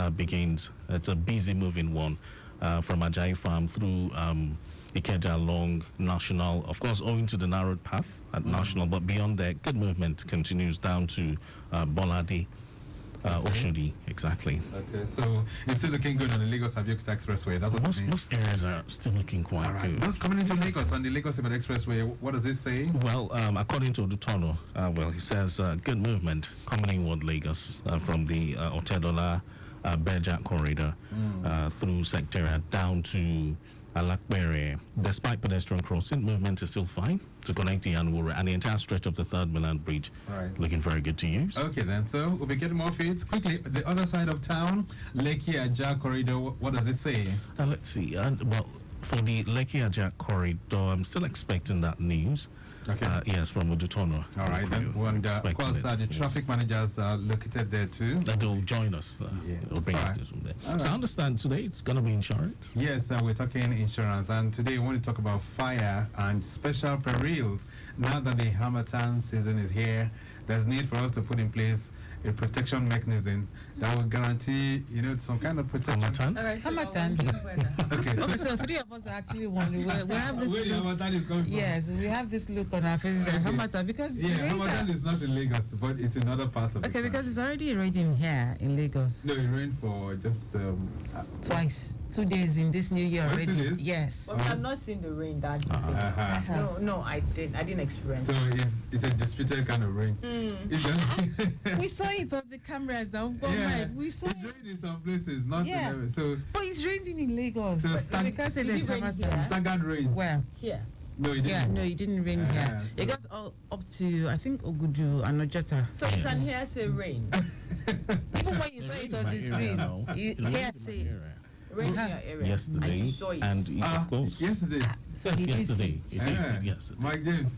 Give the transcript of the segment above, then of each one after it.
begins. It's a busy moving one from Ajayi Farm through Ikeja along National, of course, owing to the narrowed path at National, but beyond that, good movement continues down to Bolade. Oshodi, exactly. Okay, so it's still looking good on the Lagos-Abeokuta Expressway. That's what most areas are still looking quite good. Those coming into Lagos on the Lagos-Ibadan Expressway, what does it say? Well, according to Odutono, he says good movement coming inward Lagos from the Otedola Beja corridor through Secretariat down to Alakbere. Despite pedestrian crossing, movement is still fine to connect to Yanwura and the entire stretch of the Third Mainland Bridge. Right. Looking very good to use. Okay, then. So we'll be getting more feeds quickly. The other side of town, Lekki Ajah corridor. What does it say? Let's see. Well, for the Lekki Ajah corridor, I'm still expecting that news. Okay. Yes, from Odutono. All right, then. And of course, the traffic managers are located there too. They'll join us. They'll bring us from there. Right. So I understand today it's going to be insurance. Yes, we're talking insurance. And today we want to talk about fire and special perils. Now that the Harmattan season is here, there's need for us to put in place a protection mechanism that will guarantee, some kind of protection. Harmattan? All right, so Harmattan. Okay, So three of us are actually wondering where we have this where the look. Harmattan is coming from? Yes, we have this look on our faces like Harmattan because the rains Harmattan is not in Lagos, but it's in other parts of the country. because it's already raining here in Lagos. No, it rained for just Twice, 2 days in this new year already. 2 days? Yes. But I've not seen the rain that No, I didn't experience so it. it's a disputed kind of rain. It just We saw it on the cameras now. We saw it rained in some places, not in Yeah. every. So But it's raining in Lagos. So We can't say did there's it rain Harmattan. here? staggered rain. Well, Here. No, it didn't. yeah, no, it didn't rain here. so- It got up to, I think, Ogudu and Ojota. So it's an hearsay rain. Even when you saw it on the screen, here say. Rain in your area. Yesterday, And you saw it. of course. Yesterday. So Yes, he did yesterday. see- Yes. Mike James,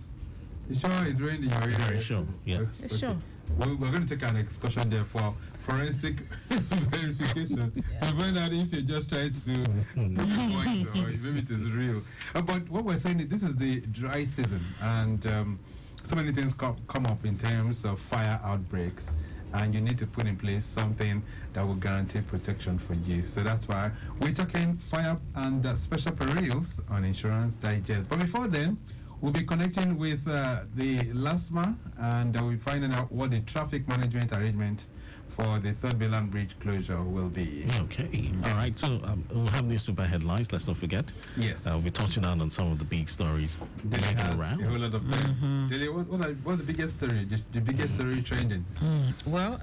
you sure it rained in your area? Very sure, yes. Okay. Sure. We're going to take an excursion there for forensic verification to find out if you're just trying to prove a point or maybe it is real. But what we're saying is this is the dry season, and so many things come up in terms of fire outbreaks, and you need to put in place something that will guarantee protection for you. So that's why we're talking fire and special perils on Insurance Digest. But before then, we'll be connecting with the LASMA, and we'll be finding out what the traffic management arrangement for the Third Mainland Bridge closure will be. Okay. All right. So we'll have these super headlines. Let's not forget. Yes. We'll be touching on some of the big stories Delhi has making a around. whole lot of them. Delhi, what's the biggest story? The biggest story trending? Well,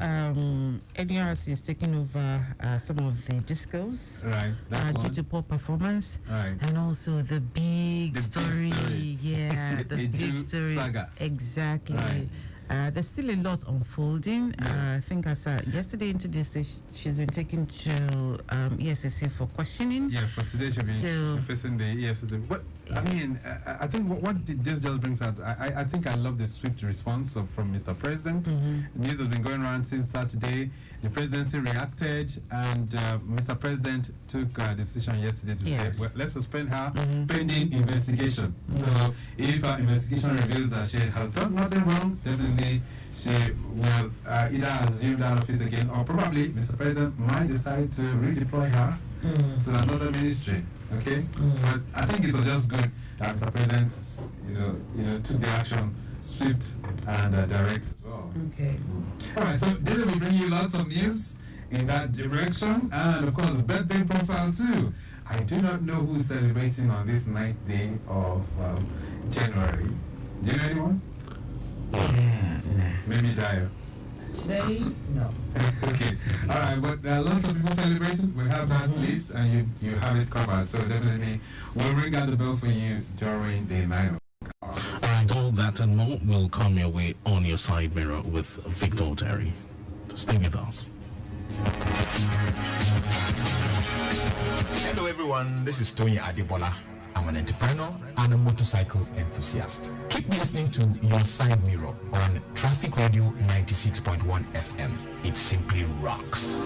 NURC is taking over some of the discos Right. That's due one. to poor performance, Right. and also the big The big story. story. Yeah, the Edu big story. saga. Exactly. Right. There's still a lot unfolding. Yes. I think as yesterday into this, she's been taken to EFCC for questioning. Yeah, for today she'll be facing the EFCC. But I mean, I think what this just brings out, I think I love the swift response from Mr. President. News has been going around since Saturday. The presidency reacted, and Mr. President took a decision yesterday to say, well, let's suspend her pending investigation. So if her investigation reveals that she has done nothing wrong, definitely she will either assume that office again, or probably Mr. President might decide to redeploy her to another ministry. Okay, but I think it was just good that Mr. President, took the action swift and direct as well. Okay. All right, so this will bring you lots of news in that direction, and of course, the birthday profile too. I do not know who's celebrating on this 9th day of January. Do you know anyone? Maybe Dio. Today, no. Okay. All right, but there are lots of people celebrating. We have that list, and you have it covered. So definitely, we'll ring out the bell for you during the 9 o'clock. All right, all that and more will come your way on your side mirror with Victor Oteri. Stay with us. Hello everyone, this is Tony Adebola. I'm an entrepreneur and a motorcycle enthusiast. Keep listening to Your Side Mirror on Traffic Radio 96.1 FM. It simply rocks.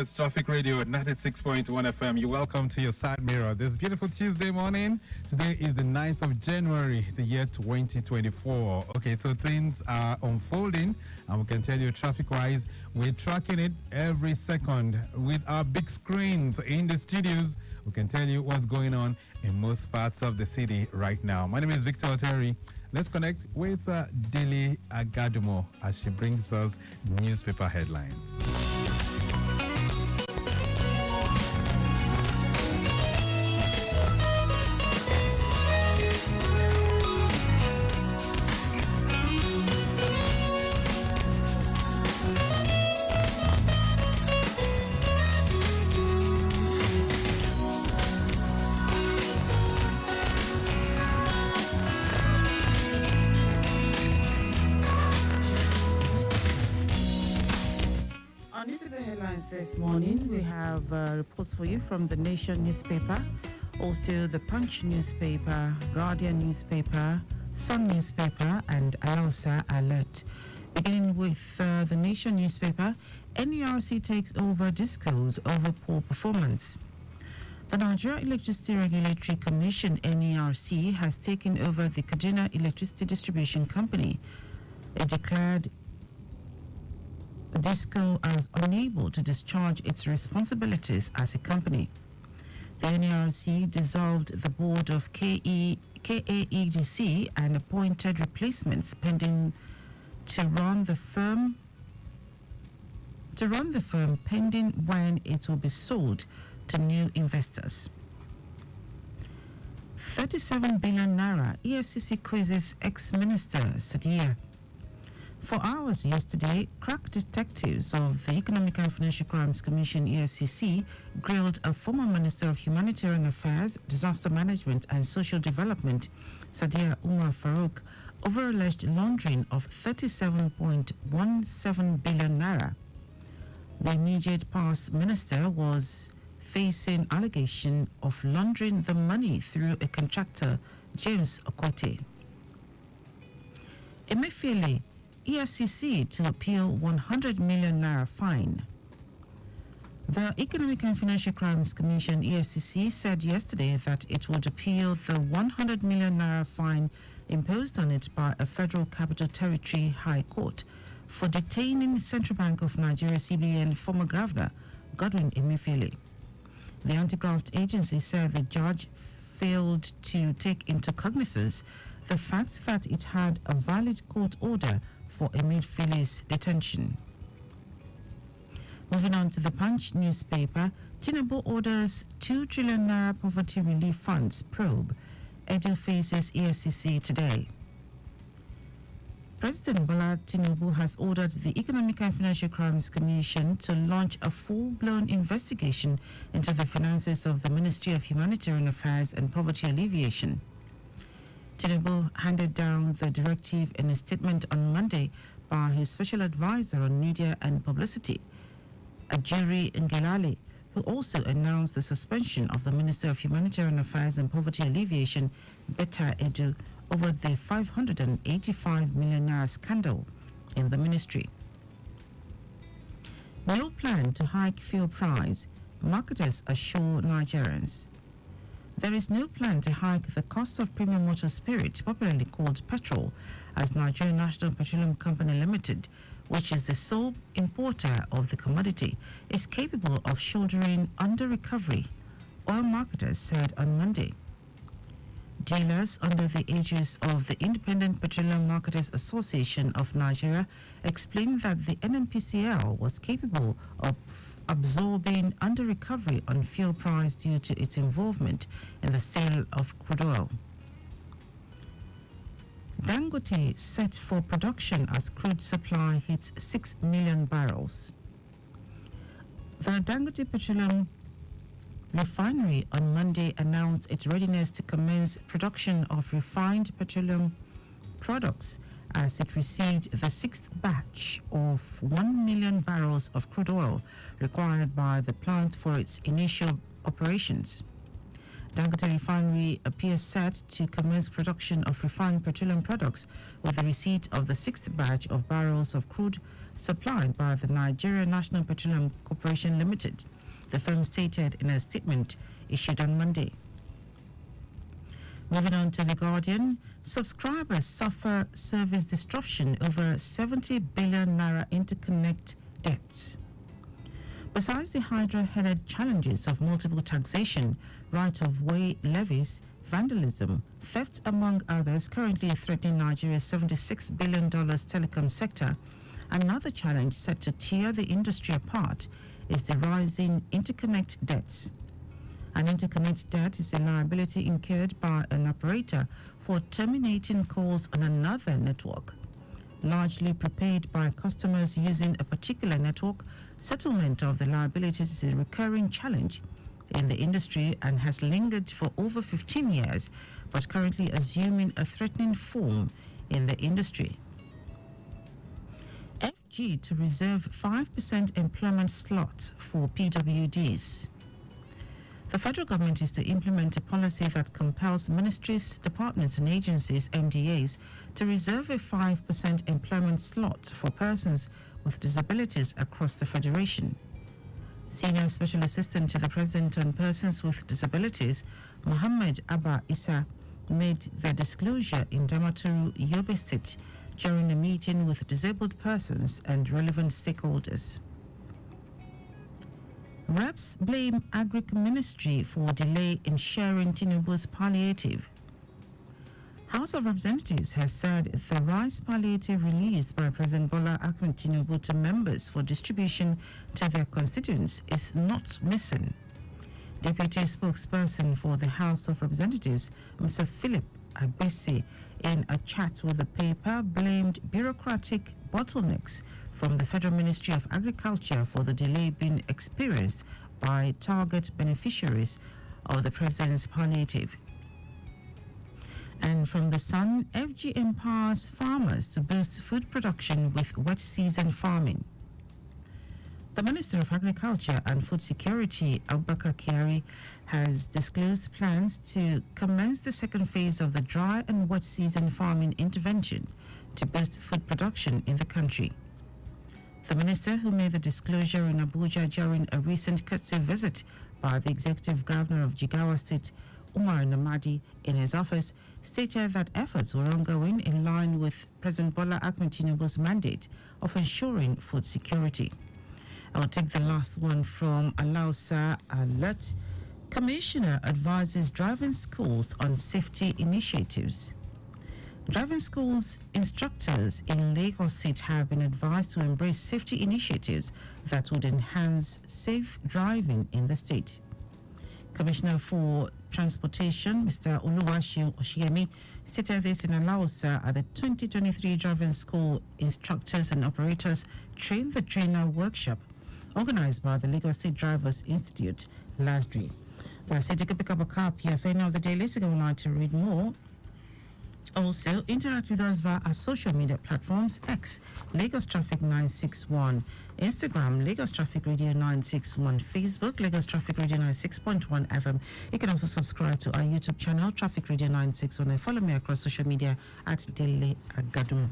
Yes, Traffic Radio 96.1 FM. You're welcome to your side mirror this beautiful Tuesday morning. Today is the 9th of January, the year 2024. Okay, so things are unfolding, and we can tell you traffic-wise, we're tracking it every second with our big screens in the studios. We can tell you what's going on in most parts of the city right now. My name is Victor Oteri. Let's connect with Dili Agadumo as she brings us newspaper headlines. This morning we have reports for you from the Nation newspaper, also the Punch newspaper, Guardian newspaper, Sun newspaper, and Alausa Alert. Beginning with the Nation newspaper, NERC takes over discos over poor performance. The Nigeria Electricity Regulatory Commission (NERC) has taken over the Kaduna Electricity Distribution Company. It declared DISCO as unable to discharge its responsibilities as a company. The NERC dissolved the board of KAEDC and appointed replacements pending to run the firm pending when it will be sold to new investors. 37 billion naira EFCC quizzes ex-minister Sadia. For hours yesterday, crack detectives of the Economic and Financial Crimes Commission (EFCC) grilled a former Minister of Humanitarian Affairs, Disaster Management and Social Development, Sadia Umar Farouk, over alleged laundering of 37.17 billion naira. The immediate past minister was facing allegation of laundering the money through a contractor, James Okote. Emefiele, EFCC to appeal 100 million naira fine. The Economic and Financial Crimes Commission (EFCC) said yesterday that it would appeal the 100 million naira fine imposed on it by a Federal Capital Territory High Court for detaining Central Bank of Nigeria (CBN) former governor Godwin Emefiele. The anti-graft agency said the judge failed to take into cognizance the fact that it had a valid court order for Emefiele's detention. Moving on to the Punch newspaper, Tinubu orders 2 trillion naira poverty relief funds probe. Edu faces EFCC today. President Bola Tinubu has ordered the Economic and Financial Crimes Commission to launch a full-blown investigation into the finances of the Ministry of Humanitarian Affairs and Poverty Alleviation. Tinubu handed down the directive in a statement on Monday by his special advisor on media and publicity, Ajuri Ngelale, who also announced the suspension of the Minister of Humanitarian Affairs and Poverty Alleviation, Betta Edu, over the 585 million naira scandal in the ministry. No plan to hike fuel price, marketers assure Nigerians. There is no plan to hike the cost of premium motor spirit, popularly called petrol, as Nigerian National Petroleum Company Limited, which is the sole importer of the commodity, is capable of shouldering under recovery, oil marketers said on Monday. Dealers under the aegis of the Independent Petroleum Marketers Association of Nigeria explained that the NNPCL was capable of absorbing under recovery on fuel price due to its involvement in the sale of crude oil. Dangote set for production as crude supply hits 6 million barrels. The Dangote Petroleum Refinery on Monday announced its readiness to commence production of refined petroleum products as it received the 6th batch of 1 million barrels of crude oil required by the plant for its initial operations. Dangote Refinery appears set to commence production of refined petroleum products with the receipt of the 6th batch of barrels of crude supplied by the Nigeria National Petroleum Corporation Limited, the firm stated in a statement issued on Monday. Moving on to The Guardian, subscribers suffer service disruption over 70 billion naira interconnect debts. Besides the hydra-headed challenges of multiple taxation, right-of-way levies, vandalism, theft, among others, currently threatening Nigeria's $76 billion telecom sector, another challenge set to tear the industry apart is the rising interconnect debts. An interconnect debt is a liability incurred by an operator for terminating calls on another network. Largely prepaid by customers using a particular network, settlement of the liabilities is a recurring challenge in the industry and has lingered for over 15 years, but currently assuming a threatening form in the industry. FG to reserve 5% employment slots for PWDs. The federal government is to implement a policy that compels ministries, departments and agencies, MDAs, to reserve a 5% employment slot for persons with disabilities across the federation. Senior Special Assistant to the President on Persons with Disabilities, Mohammed Abba Issa, made the disclosure in Damaturu, Yobe State, during a meeting with disabled persons and relevant stakeholders. Reps blame Agric Ministry for delay in sharing Tinubu's palliative. House of Representatives has said the rice palliative released by President Bola Ahmed Tinubu to members for distribution to their constituents is not missing. Deputy spokesperson for the House of Representatives, Mr. Philip Agbese, in a chat with the paper, blamed bureaucratic bottlenecks from the Federal Ministry of Agriculture for the delay being experienced by target beneficiaries of the President's palliative. And from The Sun, FG empowers farmers to boost food production with wet season farming. The Minister of Agriculture and Food Security, Abubakar Kyari, has disclosed plans to commence the second phase of the dry and wet season farming intervention to boost food production in the country. The minister, who made the disclosure in Abuja during a recent courtesy visit by the Executive Governor of Jigawa State, Umar Namadi, in his office, stated that efforts were ongoing in line with President Bola Ahmed Tinubu's mandate of ensuring food security. I'll take the last one from Alausa Alert. Commissioner advises driving schools on safety initiatives. Driving schools instructors in Lagos State have been advised to embrace safety initiatives that would enhance safe driving in the state. Commissioner for Transportation, Mr. Oluwaseun Oshiyemi, stated this in Alausa at the 2023 Driving School Instructors and Operators Train the Trainer workshop organized by the Lagos State Drivers Institute last week. That's it. You can pick up a copy of any of the dailies if you would like to read more. Also, interact with us via our social media platforms: X, Lagos Traffic 961, Instagram, Lagos Traffic Radio 961, Facebook, Lagos Traffic Radio 96.1 FM. You can also subscribe to our YouTube channel, Traffic Radio 961, and follow me across social media at Dele Agadum.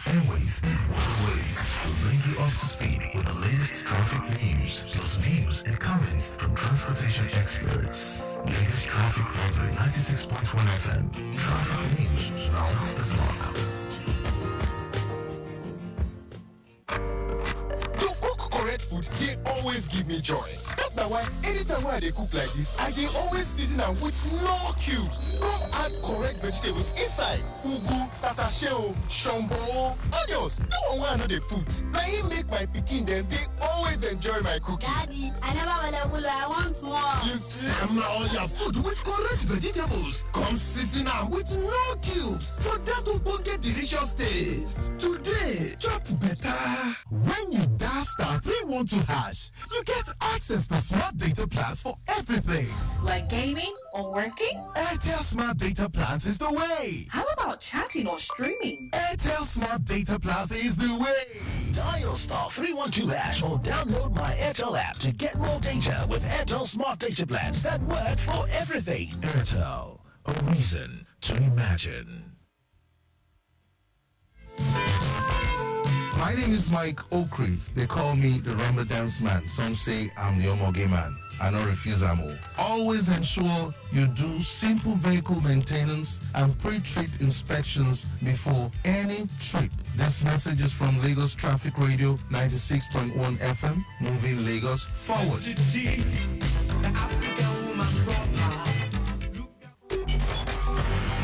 Airways, waterways will bring you up to speed with the latest traffic news, plus views and comments from transportation experts. Lagos Traffic Radio 96.1 FM. Traffic news round the clock. To cook correct food, they always give me joy. That's why anytime I they cook like this, I dey always season them with no cubes. Come add correct vegetables inside. Ugu, tatasheo, shombo, onions. No one I know they put. Now it make my pikin them they always enjoy my cooking. Daddy, I never will. I want more. You see, I'm not all your food with correct vegetables. Come season them with no cubes for that to get delicious taste. Today, chop better. When you dash star 312 hash, you get access to smart data plans for everything. Like gaming or working? Airtel Smart Data Plans is the way. How about chatting or streaming? Airtel Smart Data Plans is the way. Dial star 312 hash or download my Airtel app to get more data with Airtel Smart Data Plans that work for everything. Airtel, a reason to imagine. My name is Mike Okri. They call me the Rumble Dance Man. Some say I'm the Omoge Man. I don't refuse ammo. Always ensure you do simple vehicle maintenance and pre-trip inspections before any trip. This message is from Lagos Traffic Radio 96.1 FM, moving Lagos forward.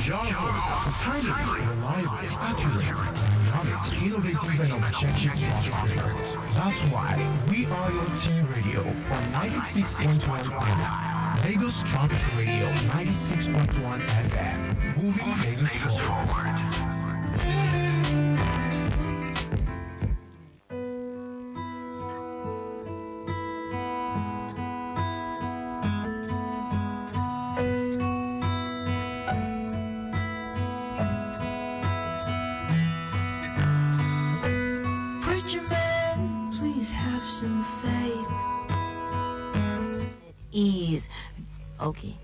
Your for timely, reliable, accurate, dynamic, innovative, and objective traffic. That's why we are your team radio on 96.1 FM. Lagos Traffic Radio 96.1 FM. Moving Lagos forward. Ease. Okay.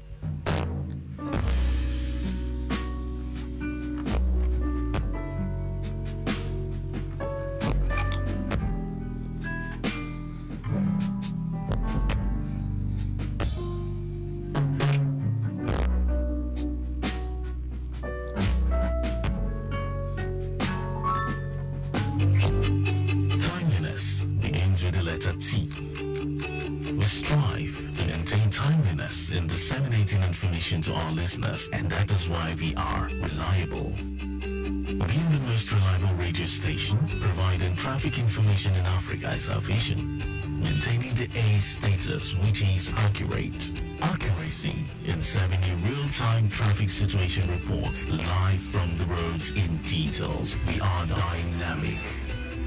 Timeliness begins with the letter T. We strive to maintain timeliness in disseminating information to our listeners, and that is why we are reliable. Being the most reliable radio station, providing traffic information in Africa is our vision. Maintaining the A status, which is accurate. Accuracy in serving you real-time traffic situation reports live from the roads in details. We are dynamic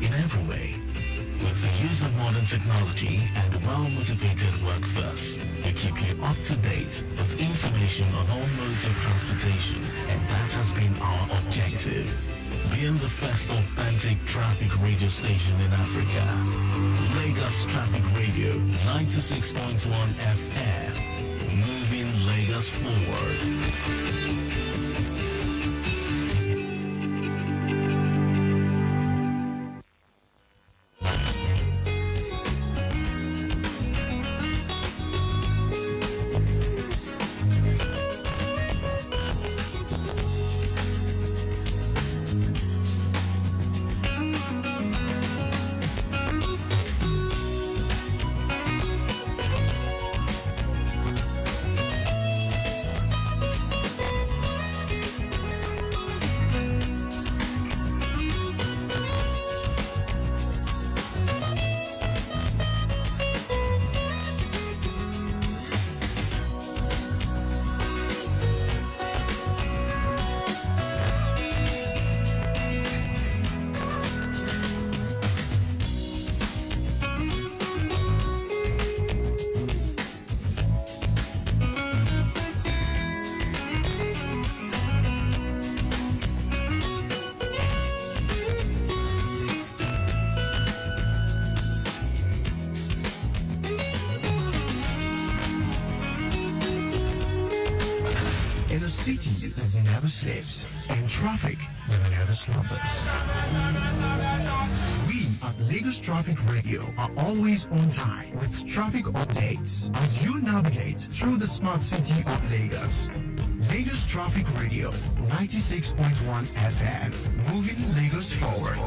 in every way. With the use of modern technology and a well-motivated workforce, we keep you up to date with information on all modes of transportation, and that has been our objective. Being the first authentic traffic radio station in Africa. Lagos Traffic Radio 96.1 FM. Moving Lagos forward. In a city that never sleeps, in traffic that never slumbers. We at Lagos Traffic Radio are always on time with traffic updates as you navigate through the smart city of Lagos. Lagos Traffic Radio 96.1 FM, moving Lagos forward.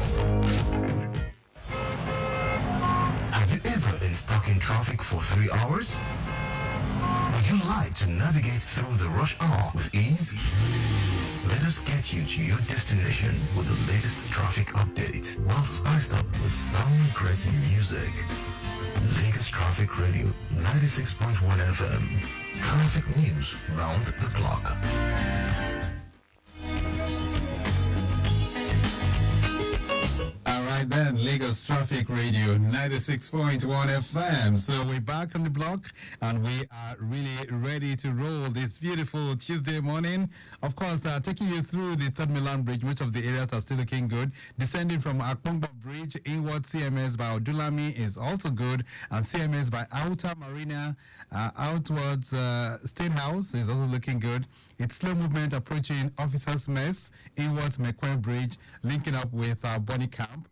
Have you ever been stuck in traffic for 3 hours? Would you like to navigate through the rush hour with ease? Let us get you to your destination with the latest traffic update, while spiced up with some great music. Lagos Traffic Radio 96.1 FM. Traffic news round the clock. All right then, Lagos Lagos Traffic Radio 96.1 FM. So we're back on the block and we are really ready to roll this beautiful Tuesday morning. Of course, taking you through the Third Milan Bridge, which of the areas are still looking good. Descending from Akpongbo Bridge, inward CMS by Odulami is also good, and CMS by Outer Marina outwards State House is also looking good. It's slow movement approaching Officers Mess, inwards Mekwen Bridge, linking up with Bonnie Camp.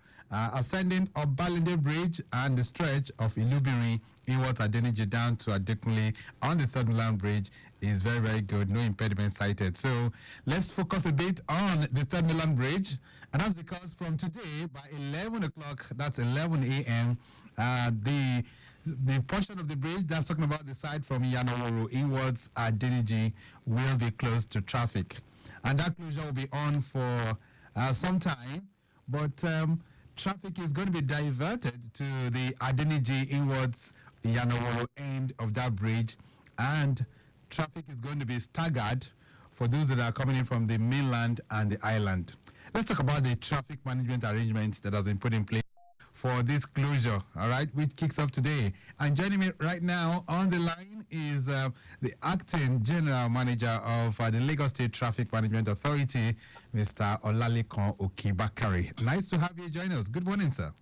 Ascending up Balinde Bridge and the stretch of Ilubiri inwards Adeniji down to Adekunle on the Third Milan Bridge is very, very good. No impediment cited. So let's focus a bit on the Third Milan Bridge. And that's because from today by 11 o'clock, that's 11 a.m., the portion of the bridge that's talking about the side from Yanoworo inwards Adeniji will be closed to traffic. And that closure will be on for some time. But traffic is going to be diverted to the Adeniji inwards Yanoworo end of that bridge, and traffic is going to be staggered for those that are coming in from the mainland and the island. Let's talk about the traffic management arrangement that has been put in place for this closure, all right, which kicks off today. And joining me right now on the line is the acting general manager of the Lagos State Traffic Management Authority, Mr. Olalekan Okibakari. Nice to have you join us. Good morning, sir.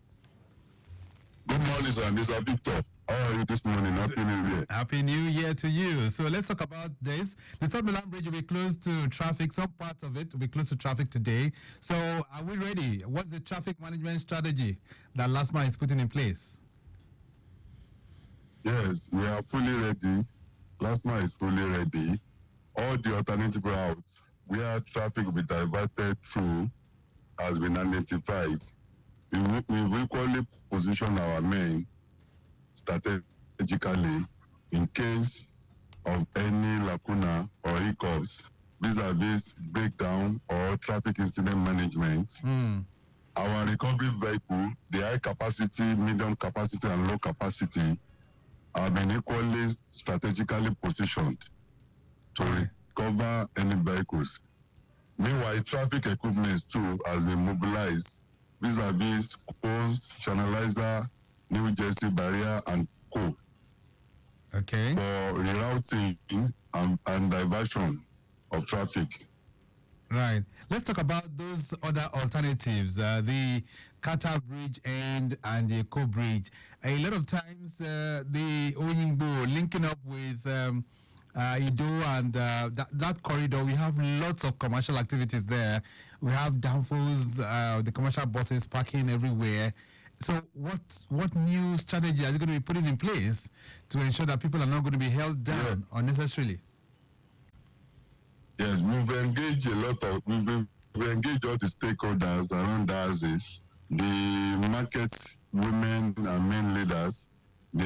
Good morning, sir. Mr. Victor. How are you this morning? Happy New Year. Happy New Year to you. So let's talk about this. The Third Milan Bridge will be closed to traffic. Some parts of it will be closed to traffic today. So are we ready? What's the traffic management strategy that LASMA is putting in place? Yes, we are fully ready. LASMA is fully ready. All the alternative routes where traffic will be diverted through has been identified. We've equally positioned our men strategically in case of any lacuna or hiccups vis-a-vis breakdown or traffic incident management. Our recovery vehicle, the high capacity, medium capacity, and low capacity, have been equally strategically positioned to recover any vehicles. Meanwhile, traffic equipment too has been mobilized vis-a-vis cones, channelizer, New Jersey barrier, and co. Okay. For rerouting and diversion of traffic. Right. Let's talk about those other alternatives, the Qatar Bridge and the Eko Bridge. A lot of times, the Oyingbo linking up with Ido and that corridor, we have lots of commercial activities there. We have downfalls, the commercial buses parking everywhere. So what new strategy are you going to be putting in place to ensure that people are not going to be held down unnecessarily? Yes, we've engaged we've engaged all the stakeholders around the houses, the market women and men leaders, the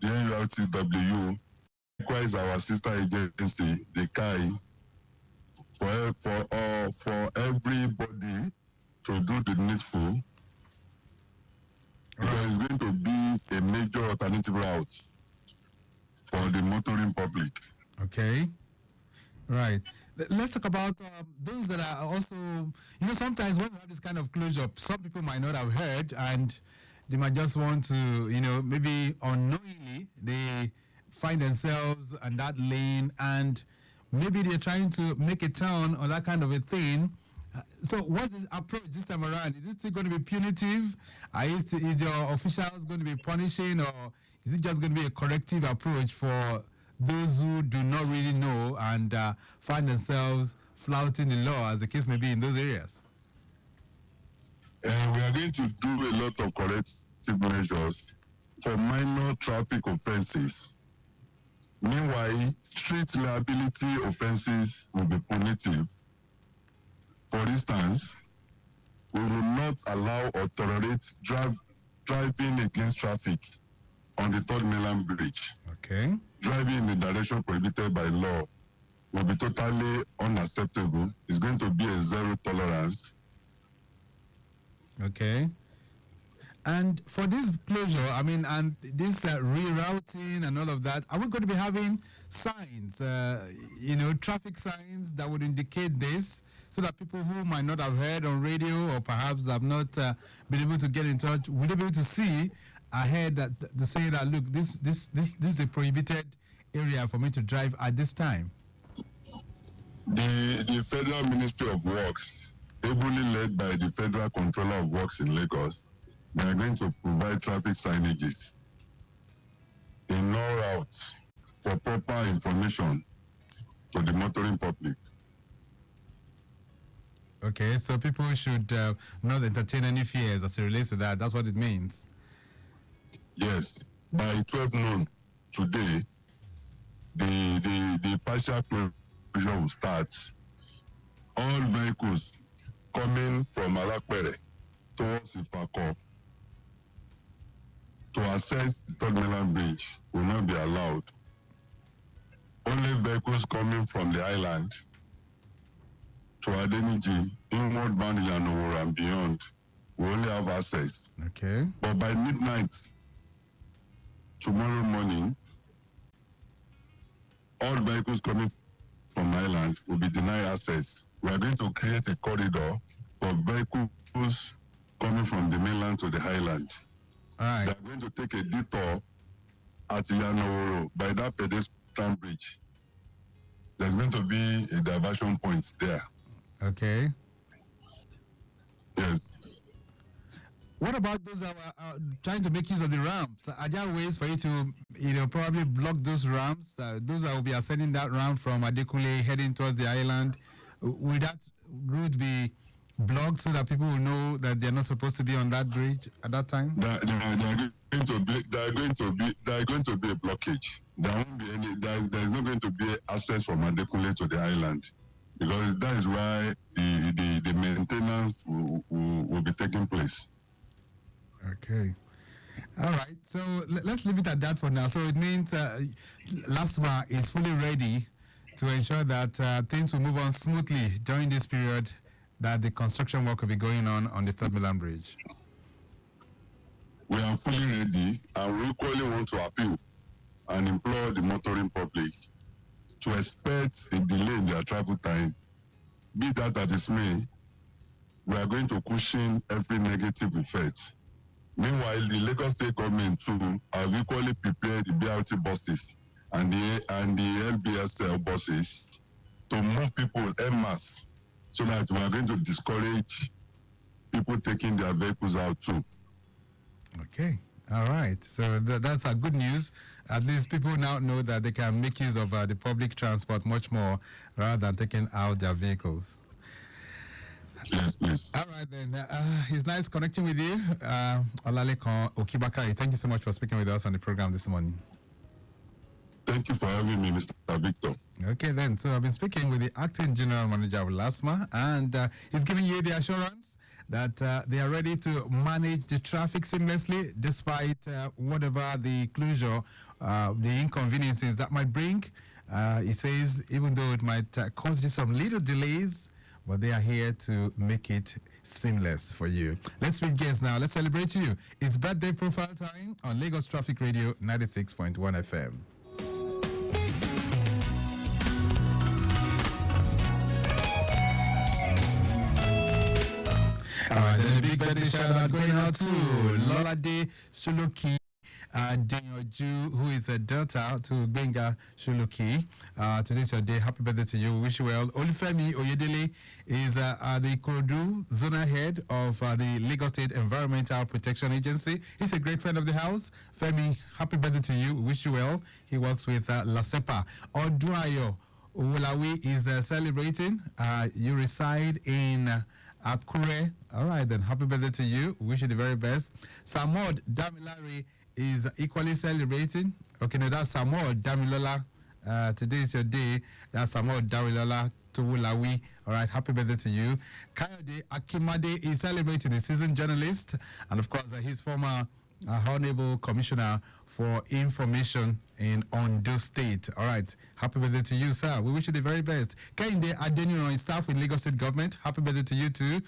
NURTW, likewise our sister agency, the CAI, for everybody to do the needful. There is going to be a major alternative route for the motoring public. Okay. Right. Let's talk about those that are also, sometimes when we have this kind of closure, some people might not have heard and they might just want to, maybe unknowingly, they find themselves on that lane and maybe they're trying to make a turn or that kind of a thing. So what's the approach this time around? Is it still going to be punitive? Is your officials going to be punishing, or is it just going to be a corrective approach for those who do not really know and find themselves flouting the law, as the case may be in those areas? We are going to do a lot of corrective measures for minor traffic offenses. Meanwhile, street liability offenses will be punitive. For instance, we will not allow or tolerate driving against traffic on the Third Milan Bridge. Okay. Driving in the direction prohibited by law will be totally unacceptable. It's going to be a zero tolerance. Okay. And for this closure, I mean, and this rerouting and all of that, are we going to be having signs, traffic signs that would indicate this, so that people who might not have heard on radio or perhaps have not been able to get in touch, will they be able to see ahead to say that, look, this is a prohibited area for me to drive at this time? The Federal Ministry of Works, ably led by the Federal Controller of Works in Lagos, they are going to provide traffic signages in all routes for proper information to the motoring public. Okay, so people should not entertain any fears as it relates to that. That's what it means. Yes, by 12 noon today, the partial closure will start. All vehicles coming from Alakpere towards Ifako to access the Third Mainland Bridge will not be allowed. Only vehicles coming from the island to Adeniji, inward bound Yanoworo and beyond will only have access. Okay. But by midnight tomorrow morning, all vehicles coming from island will be denied access. We are going to create a corridor for vehicles coming from the mainland to the highland. All right. They are going to take a detour at Yanoworo by that pedestrian bridge. There's going to be a diversion point there. Okay. Yes. What about those that are trying to make use of the ramps? Are there ways for you to, probably block those ramps? Those that will be ascending that ramp from Adekunle heading towards the island. Will that route be blocked so that people will know that they're not supposed to be on that bridge at that time? There are going to be a blockage. There won't be any. There is not going to be access from Adekunle to the island, because that is why the maintenance will be taking place. Okay. All right. So let's leave it at that for now. So it means LASMA is fully ready to ensure that things will move on smoothly during this period that the construction work will be going on the Third Mainland Bridge. We are fully ready, and we equally want to appeal and implore the motoring public to expect a delay in their travel time. Be that as it may, we are going to cushion every negative effect. Meanwhile, the Lagos State government too have equally prepared the BRT buses and the LBSL buses to move people en masse, so that we are going to discourage people taking their vehicles out too. Okay. All right. So that's a good news. At least people now know that they can make use of the public transport much more rather than taking out their vehicles. Yes, please. All right, then. It's nice connecting with you. Olalekan Okibakari, thank you so much for speaking with us on the program this morning. Thank you for having me, Mr. Victor. Okay, then. So I've been speaking with the Acting General Manager of LASMA, and he's giving you the assurance that they are ready to manage the traffic seamlessly despite whatever the closure, the inconveniences that might bring. He says even though it might cause you some little delays, but they are here to make it seamless for you. Let's switch gears now. Let's celebrate you. It's birthday profile time on Lagos Traffic Radio 96.1 FM. All right, then a big birthday shout out going out to Lolade Shuluki Denyoju, who is a daughter to Benga Shuluki. Today's your day. Happy birthday to you. We wish you well. Olufemi Oyedele is the Ikorodu zonal head of the Lagos State Environmental Protection Agency. He's a great friend of the house. Femi, happy birthday to you. We wish you well. He works with LASEPA. Oduayo Owolawi is celebrating. You reside in Akure. All right, then. Happy birthday to you. Wish you the very best. Samod Damilari is equally celebrating. Okay, no, that's Samod Damilola. Today is your day. That's Samod Damilola Towulawi. All right, happy birthday to you. Kayode Akimade is celebrating, a seasoned journalist, and of course, his former Honorable Commissioner for information in Ondo State. All right. Happy birthday to you, sir. We wish you the very best. Kehinde Adeniran is staff with Lagos State Government. Happy birthday to you too.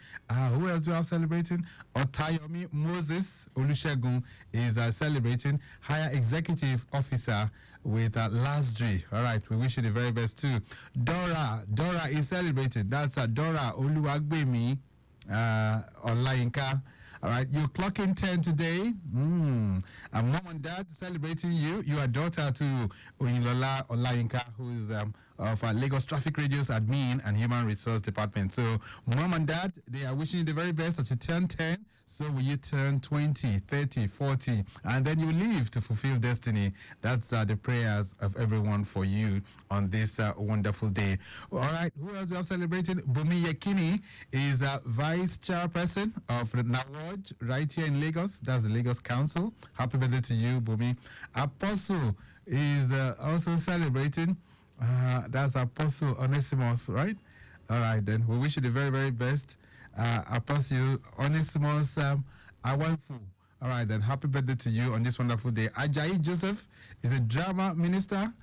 Who else do we have celebrating? Otayomi Moses Olusegun is celebrating. Higher Executive Officer with Lasdri. All right. We wish you the very best too. Dora is celebrating. That's Dora Oluwagbemi Olayinka. All right, you're clocking 10 today. And mom and dad celebrating you. You are daughter to Oyinlola Olayinka, who is of Lagos Traffic Radio's admin and Human Resource Department. So, mom and dad, they are wishing you the very best as you turn 10. So, will you turn 20, 30, 40, and then you live to fulfill destiny? That's the prayers of everyone for you on this wonderful day. All right, who else we have celebrating? Bumi Yekini is vice chairperson of NAWOJ right here in Lagos. That's the Lagos Council. Happy birthday to you, Bumi. Apostle is also celebrating. That's Apostle Onesimus, right? All right, then. We wish you the very, very best. Apostle Onesimus Awanfu. All right, then. Happy birthday to you on this wonderful day. Ajayi Joseph is a drama minister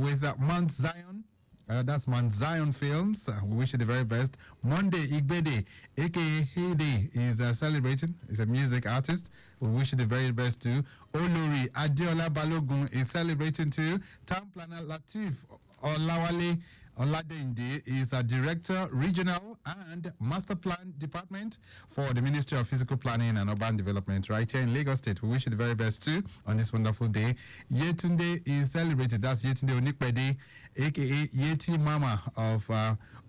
with Mount Zion. That's Mount Zion Films. We wish you the very best. Monday Igbede, aka Heyday, is celebrating. He's a music artist. We wish you the very best too. Olori Adeola Balogun is celebrating too. Town Planner Latif Olawale Oladende is a director, regional and master plan department for the Ministry of Physical Planning and Urban Development right here in Lagos State. We wish you the very best too on this wonderful day. Yetunde is celebrated. That's Yetunde Onikpede, aka Yeti Mama of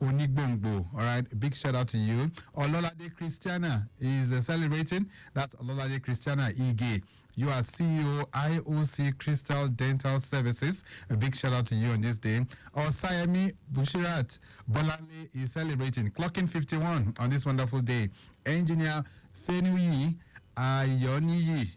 Onigbongbo. All right, big shout out to you. Ololade Christiana is celebrating. That's Ololade Christiana Ige. You are CEO IOC Crystal Dental Services. A big shout out to you on this day. Osayemi Bushirat Bolale is celebrating. Clocking 51 on this wonderful day. Engineer Fenuyi Ayoniyi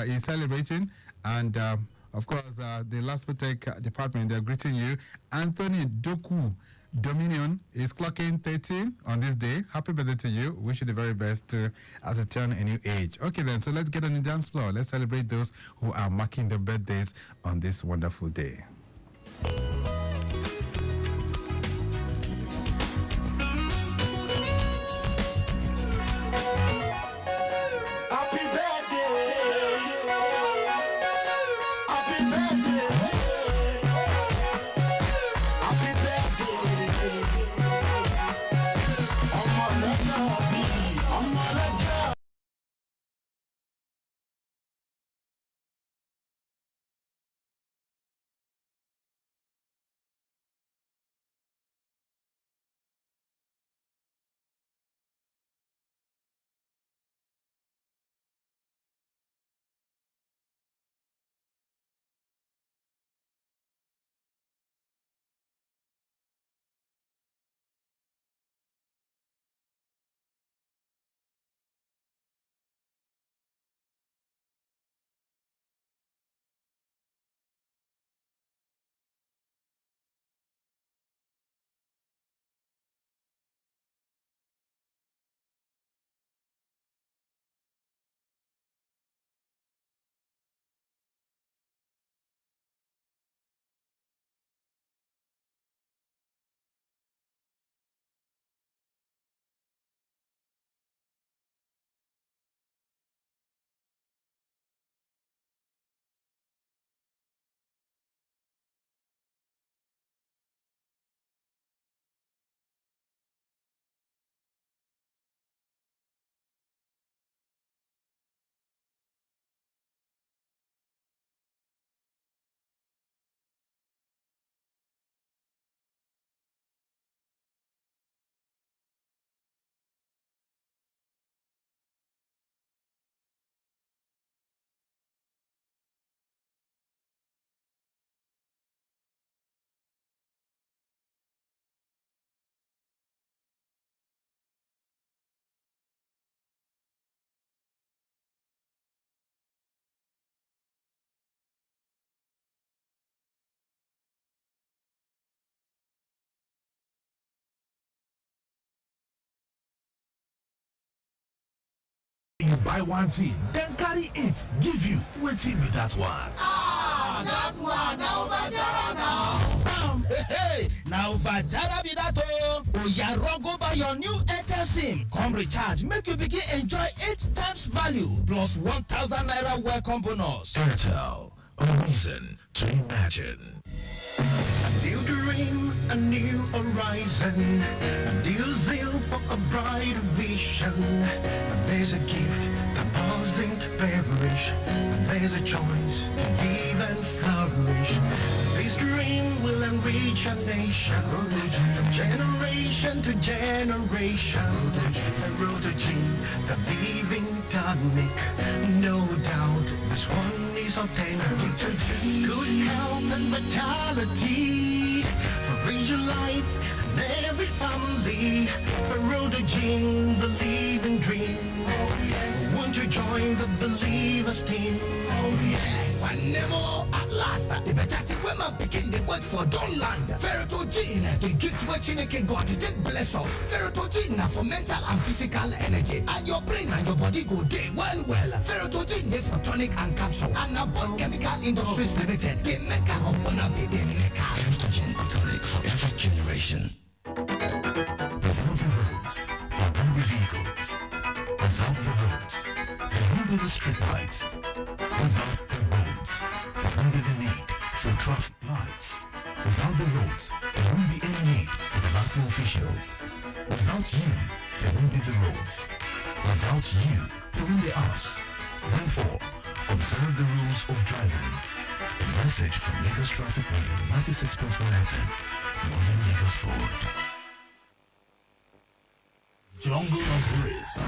is celebrating. And of course, the Laspotech department, they're greeting you. Anthony Doku Dominion is clocking 13 on this day. Happy birthday to you. Wish you the very best as you turn a new age. Okay then, so let's get on the dance floor. Let's celebrate those who are marking their birthdays on this wonderful day. you buy one thing, then carry it, give you. Waiting me that one. That one, now Vajara now. Hey, now Vajara be that oh. Yeah, go buy your new Airtel SIM. Come recharge, make you begin enjoy 8 times value plus 1,000 naira welcome bonus. Airtel, a reason to imagine. A new dream, a new horizon, a new zeal for a brighter vision. And there's a gift that doesn't perish, and there's a choice to live and flourish. This dream will enrich a nation, from generation to generation. The road to Jim, the living tonic, no doubt this one is authentic. Good health and vitality for richer life and every family. For road to Jim, the living dream. Oh yes. Won't you join the believers team? Oh yes. One more at last. The better thing women begin the work for don't land. Ferritin, the gift what you can God to take bless us. Ferritin for mental and physical energy. And your brain and your body go day well. Ferritin they for tonic and capsule. And now Bond Chemical Industries Limited. The maker of one of the maker. Ferritin tonic for every generation. Without the roads, there won't be vehicles. Without the roads, there won't be the street lights. Without the roads, there won't be the need for traffic lights. Without the roads, there won't be any need for the national officials. Without you, there won't be the roads. Without you, there won't be us. Therefore, observe the rules of driving. A message from Lagos Traffic Radio 96.1 FM, moving Lagos forward. Jungle of Risk.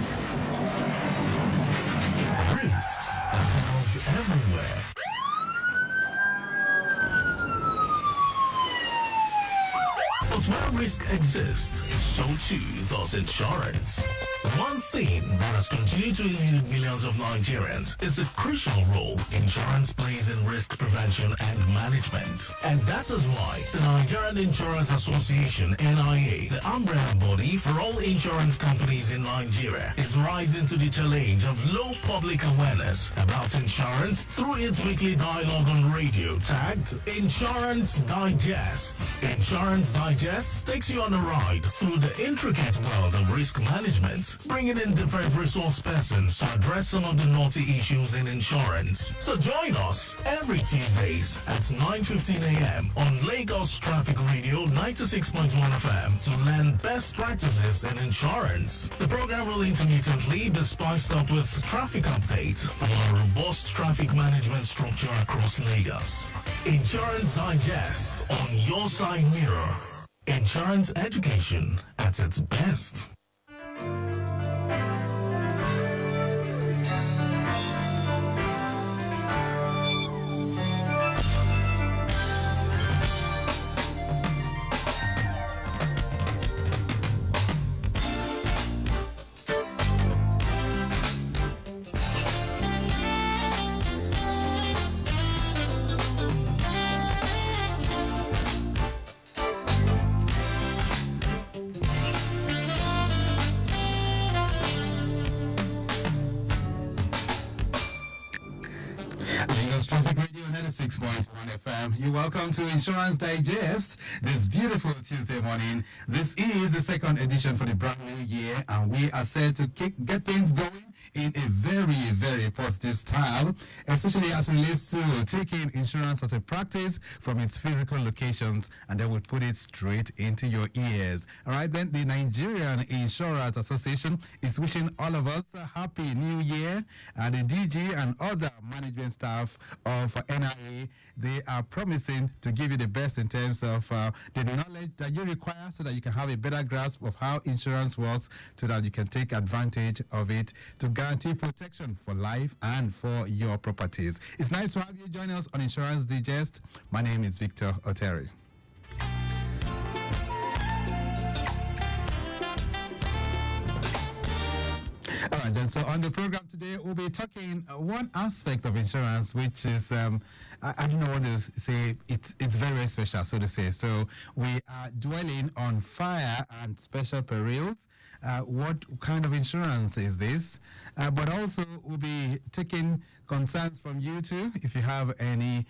Risks are found everywhere. But where risk exists, so too does insurance. One thing that has continued to elude millions of Nigerians is the crucial role insurance plays in risk prevention and management. And that is why the Nigerian Insurance Association, NIA, the umbrella body for all insurance companies in Nigeria, is rising to the challenge of low public awareness about insurance through its weekly dialogue on radio tagged Insurance Digest. Insurance Digest takes you on a ride through the intricate world of risk management, bringing in different resource persons to address some of the naughty issues in insurance. So join us every Tuesdays at 9:15 a.m. on Lagos Traffic Radio 96.1 FM to learn best practices in insurance. The program will intermittently be spiced up with traffic updates for a robust traffic management structure across Lagos. Insurance Digest on Your Side Mirror. Insurance education at its best. You're welcome to Insurance Digest this beautiful Tuesday morning. This is the second edition for the brand new year, and we are set to get things going in a very, very positive style, especially as it relates to taking insurance as a practice from its physical locations, and then we'll put it straight into your ears. All right, then the Nigerian Insurance Association is wishing all of us a happy new year, and the DG and other management staff of NIA, they are promising to give you the best in terms of the knowledge that you require so that you can have a better grasp of how insurance works, so that you can take advantage of it to guarantee protection for life and for your properties. It's nice to have you join us on Insurance Digest. My name is Victor Oteri. All right, then. So on the program today, we'll be talking one aspect of insurance, which is I don't know what to say. It's very, very special, so to say. So we are dwelling on fire and special perils. What kind of insurance is this? But also, we'll be taking concerns from you too. If you have any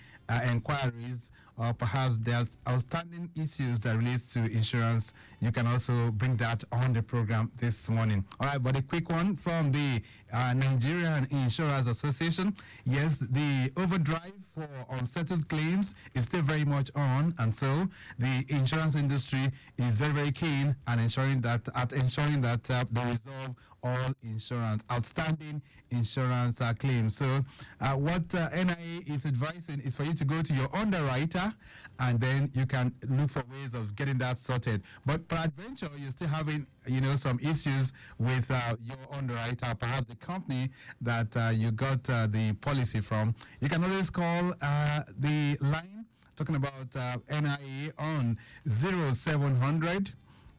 inquiries, or perhaps there's outstanding issues that relates to insurance, you can also bring that on the program this morning. All right, but a quick one from the Nigerian Insurers Association. Yes, the overdrive for unsettled claims is still very much on, and so the insurance industry is very, very keen on ensuring that they resolve all outstanding insurance claims. So what NIA is advising is for you to go to your underwriter, and then you can look for ways of getting that sorted. But peradventure, you're still having some issues with your underwriter, perhaps the company that you got the policy from. You can always call the line talking about NIA on 0700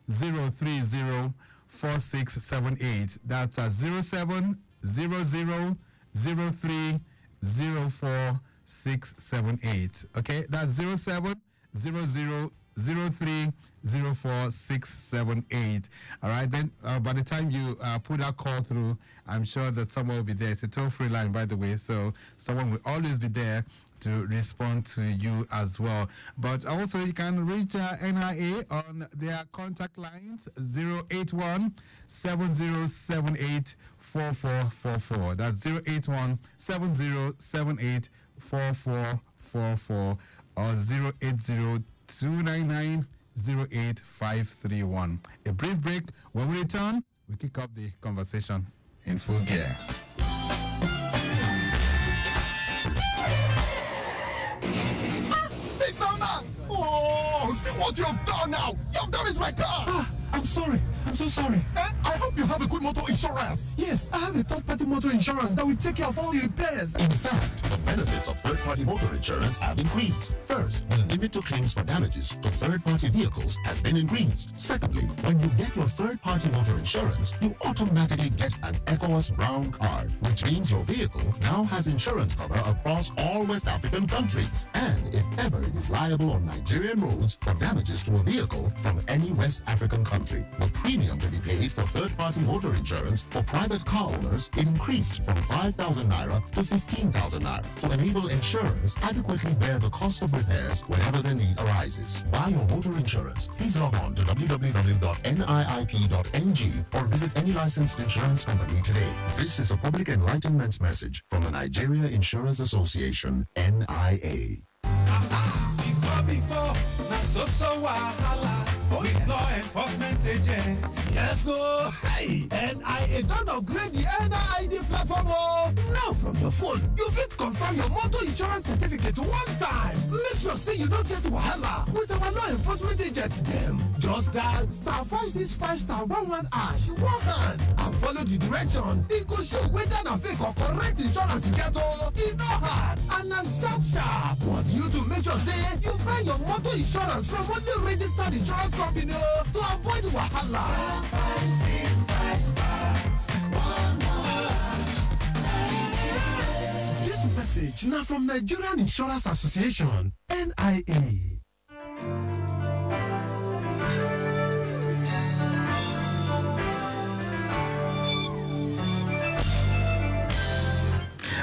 030 4678. That's 0700 03 04678. Okay, that's 0700 03 04678. All right, then by the time you put that call through, I'm sure that someone will be there. It's a toll-free line, by the way, so someone will always be there to respond to you as well. But also you can reach NIA on their contact lines 081 7078 4444. That's 081 7078 4444 or 080 299 08531. A brief break. When we return, we kick up the conversation in full gear. Oh, see what you have done now! You have damaged my car! I'm sorry. I'm so sorry. I hope you have a good motor insurance. Yes, I have a third-party motor insurance that will take care of all your repairs. In fact, the benefits of third-party motor insurance have increased. First, the limit to claims for damages to third-party vehicles has been increased. Secondly, when you get your third-party motor insurance, you automatically get an ECOWAS Brown card, which means your vehicle now has insurance cover across all West African countries. And if ever it is liable on Nigerian roads for damages to a vehicle from any West African country, the premium to be paid for third-party motor insurance for private car owners increased from 5,000 naira to 15,000 naira to enable insurers adequately bear the cost of repairs whenever the need arises. Buy your motor insurance. Please log on to www.niip.ng or visit any licensed insurance company today. This is a public enlightenment message from the Nigeria Insurance Association, NIA. Before, now so wahala. With law enforcement agent. Yes, sir. Hey, NIA don't upgrade the NID platform. Now from your phone, you fit confirm your motor insurance certificate one time. Make sure say you don't get wahala with our law enforcement agents them. Just dial *565*11# one hand and follow the direction. It go show whether na fake or correct insurance you get. It no hard and na sharp. Want you to make sure say you buy your motor insurance from only registered insurance company to avoid wahala. This message now from Nigerian Insurance Association, NIA.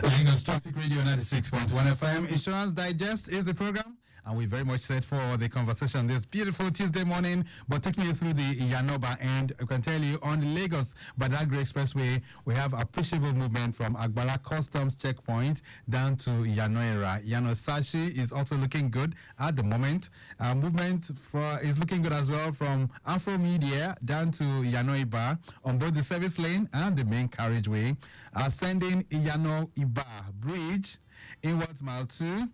Lagos Traffic Radio 96.1 FM. Insurance Digest is the program, and we very much set for the conversation this beautiful Tuesday morning. But taking you through the Yanoba end, I can tell you on the Lagos Badagry Expressway, we have appreciable movement from Agbala Customs checkpoint down to Yanoira. Yanosashi is also looking good at the moment. Movement is looking good as well from Afro Media down to Yanoiba on both the service lane and the main carriageway. Ascending Yanoiba Bridge inwards mile 2.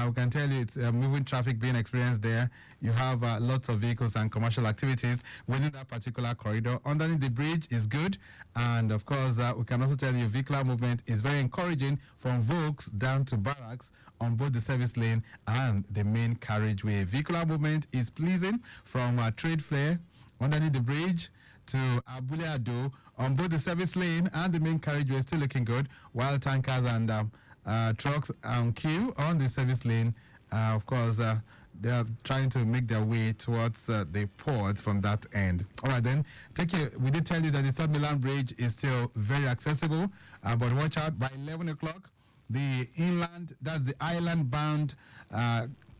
We can tell you it's moving traffic being experienced there. You have lots of vehicles and commercial activities within that particular corridor. Underneath the bridge is good. And of course, we can also tell you vehicular movement is very encouraging from Volks down to Barracks on both the service lane and the main carriageway. Vehicular movement is pleasing from Trade Fair underneath the bridge to Abule Ado on both the service lane and the main carriageway still looking good, while tankers and trucks on queue on the service lane. Of course, they are trying to make their way towards the port from that end. All right, then. We did tell you that the Third Milan Bridge is still very accessible, but watch out, by 11 o'clock, the inland, that's the island-bound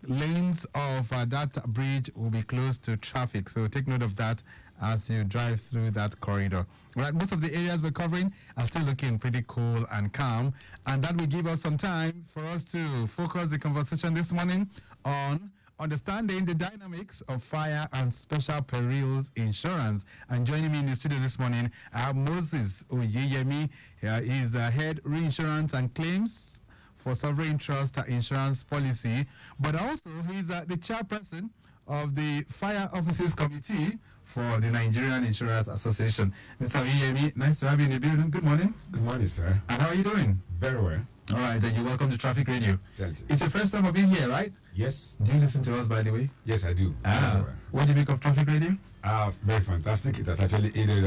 lanes of that bridge will be closed to traffic. So take note of that as you drive through that corridor. Right, most of the areas we're covering are still looking pretty cool and calm, and that will give us some time for us to focus the conversation this morning on understanding the dynamics of fire and special perils insurance. And joining me in the studio this morning, I have Moses Oyeyemi. He's head reinsurance and claims for Sovereign Trust Insurance Policy, but also he's the chairperson of the Fire Officers Committee for the Nigerian Insurance Association. Mr. Oyeyemi, nice to have you in the building. Good morning. Good morning, sir. And how are you doing? Very well. All right, then you're welcome to Traffic Radio. Thank you. It's the first time I've been here, right? Yes. Do you listen to us, by the way? Yes, I do. What do you make of Traffic Radio? Very fantastic. It has actually aided,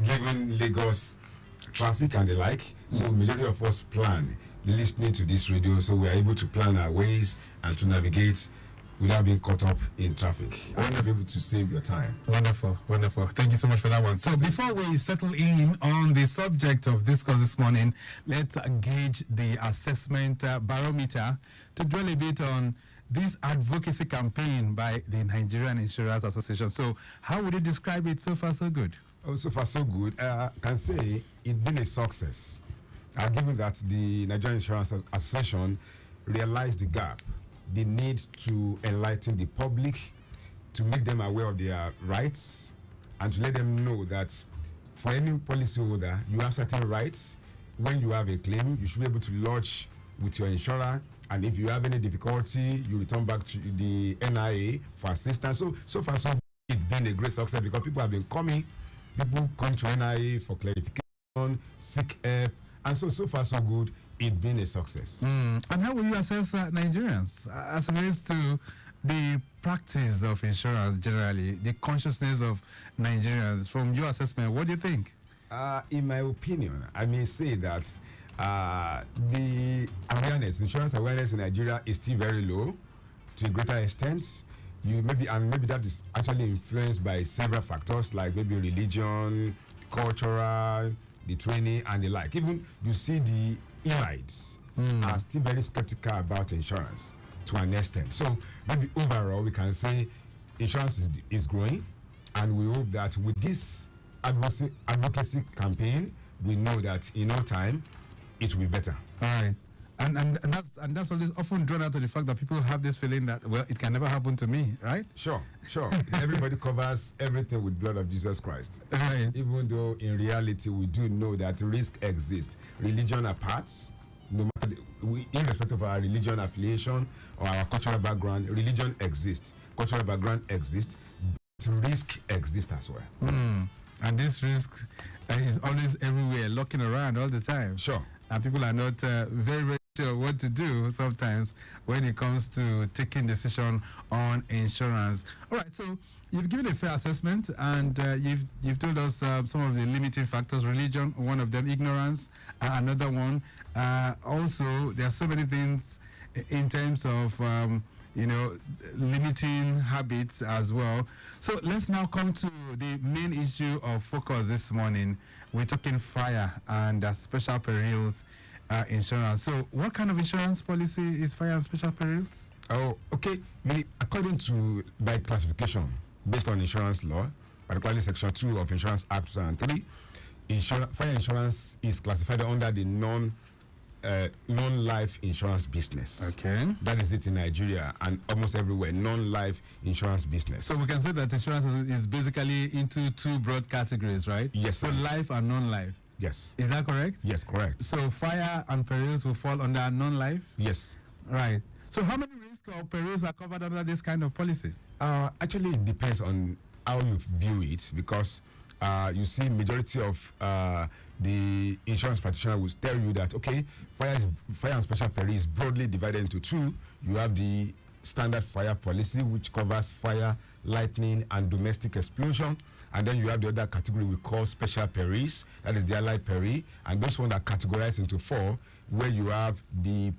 given Lagos traffic and the like. So majority of us plan listening to this radio, so we are able to plan our ways and to navigate without being caught up in traffic. I want to be able to save your time. Wonderful, wonderful. Thank you so much for that one. So before we settle in on the subject of discourse this morning, let's gauge the assessment barometer to dwell a bit on this advocacy campaign by the Nigerian Insurance Association. So how would you describe it? So far, so good? Oh, so far, so good. I can say it's been a success. Given that the Nigerian Insurance Association realized the gap, the need to enlighten the public, to make them aware of their rights, and to let them know that for any policyholder, you have certain rights. When you have a claim, you should be able to lodge with your insurer, and if you have any difficulty, you return back to the NIA for assistance. So far, so it's been a great success because people have been coming, people come to NIA for clarification, seek help, and so far, so good. It's been a success. And how will you assess Nigerians as it relates to the practice of insurance generally, the consciousness of Nigerians? From your assessment, what do you think? In my opinion, I may say that the insurance awareness in Nigeria is still very low to a greater extent. Maybe that is actually influenced by several factors like maybe religion, cultural, the training, and the like. Even you see the elites are still very skeptical about insurance to an extent. So maybe overall we can say insurance is growing, and we hope that with this advocacy campaign, we know that in no time it will be better. All right. And that's always often drawn out to the fact that people have this feeling that, well, it can never happen to me, right? Sure. Everybody covers everything with blood of Jesus Christ. Right. Even though in reality we do know that risk exists. Religion apart, no matter irrespective of our religion affiliation or our cultural background, religion exists. Cultural background exists, but risk exists as well. And this risk is always everywhere, looking around all the time. Sure. And people are not very, very sure what to do sometimes when it comes to taking decision on insurance. All right, so you've given a fair assessment, and you've told us some of the limiting factors. Religion, one of them; ignorance, another one. Also, there are so many things in terms of limiting habits as well. So let's now come to the main issue of focus this morning. We're talking fire and special perils insurance. So what kind of insurance policy is fire and special perils? Oh, okay. According to by classification based on insurance law, particularly Section 2 of Insurance Act 2003, fire insurance is classified under the non-life insurance business. Okay. That is it in Nigeria and almost everywhere, non-life insurance business. So we can say that insurance is basically into two broad categories, right? Yes. So life and non-life. Yes. Is that correct? Yes, correct. So fire and perils will fall under non-life? Yes. Right. So how many risks or perils are covered under this kind of policy? Actually, it depends on how you view it, because you see majority of the insurance practitioner will tell you that, okay, fire and special peril is broadly divided into two. You have the standard fire policy, which covers fire lightning, and domestic explosion. And then you have the other category we call special perils, that is the allied peril, and those ones are categorized into 4, where you have the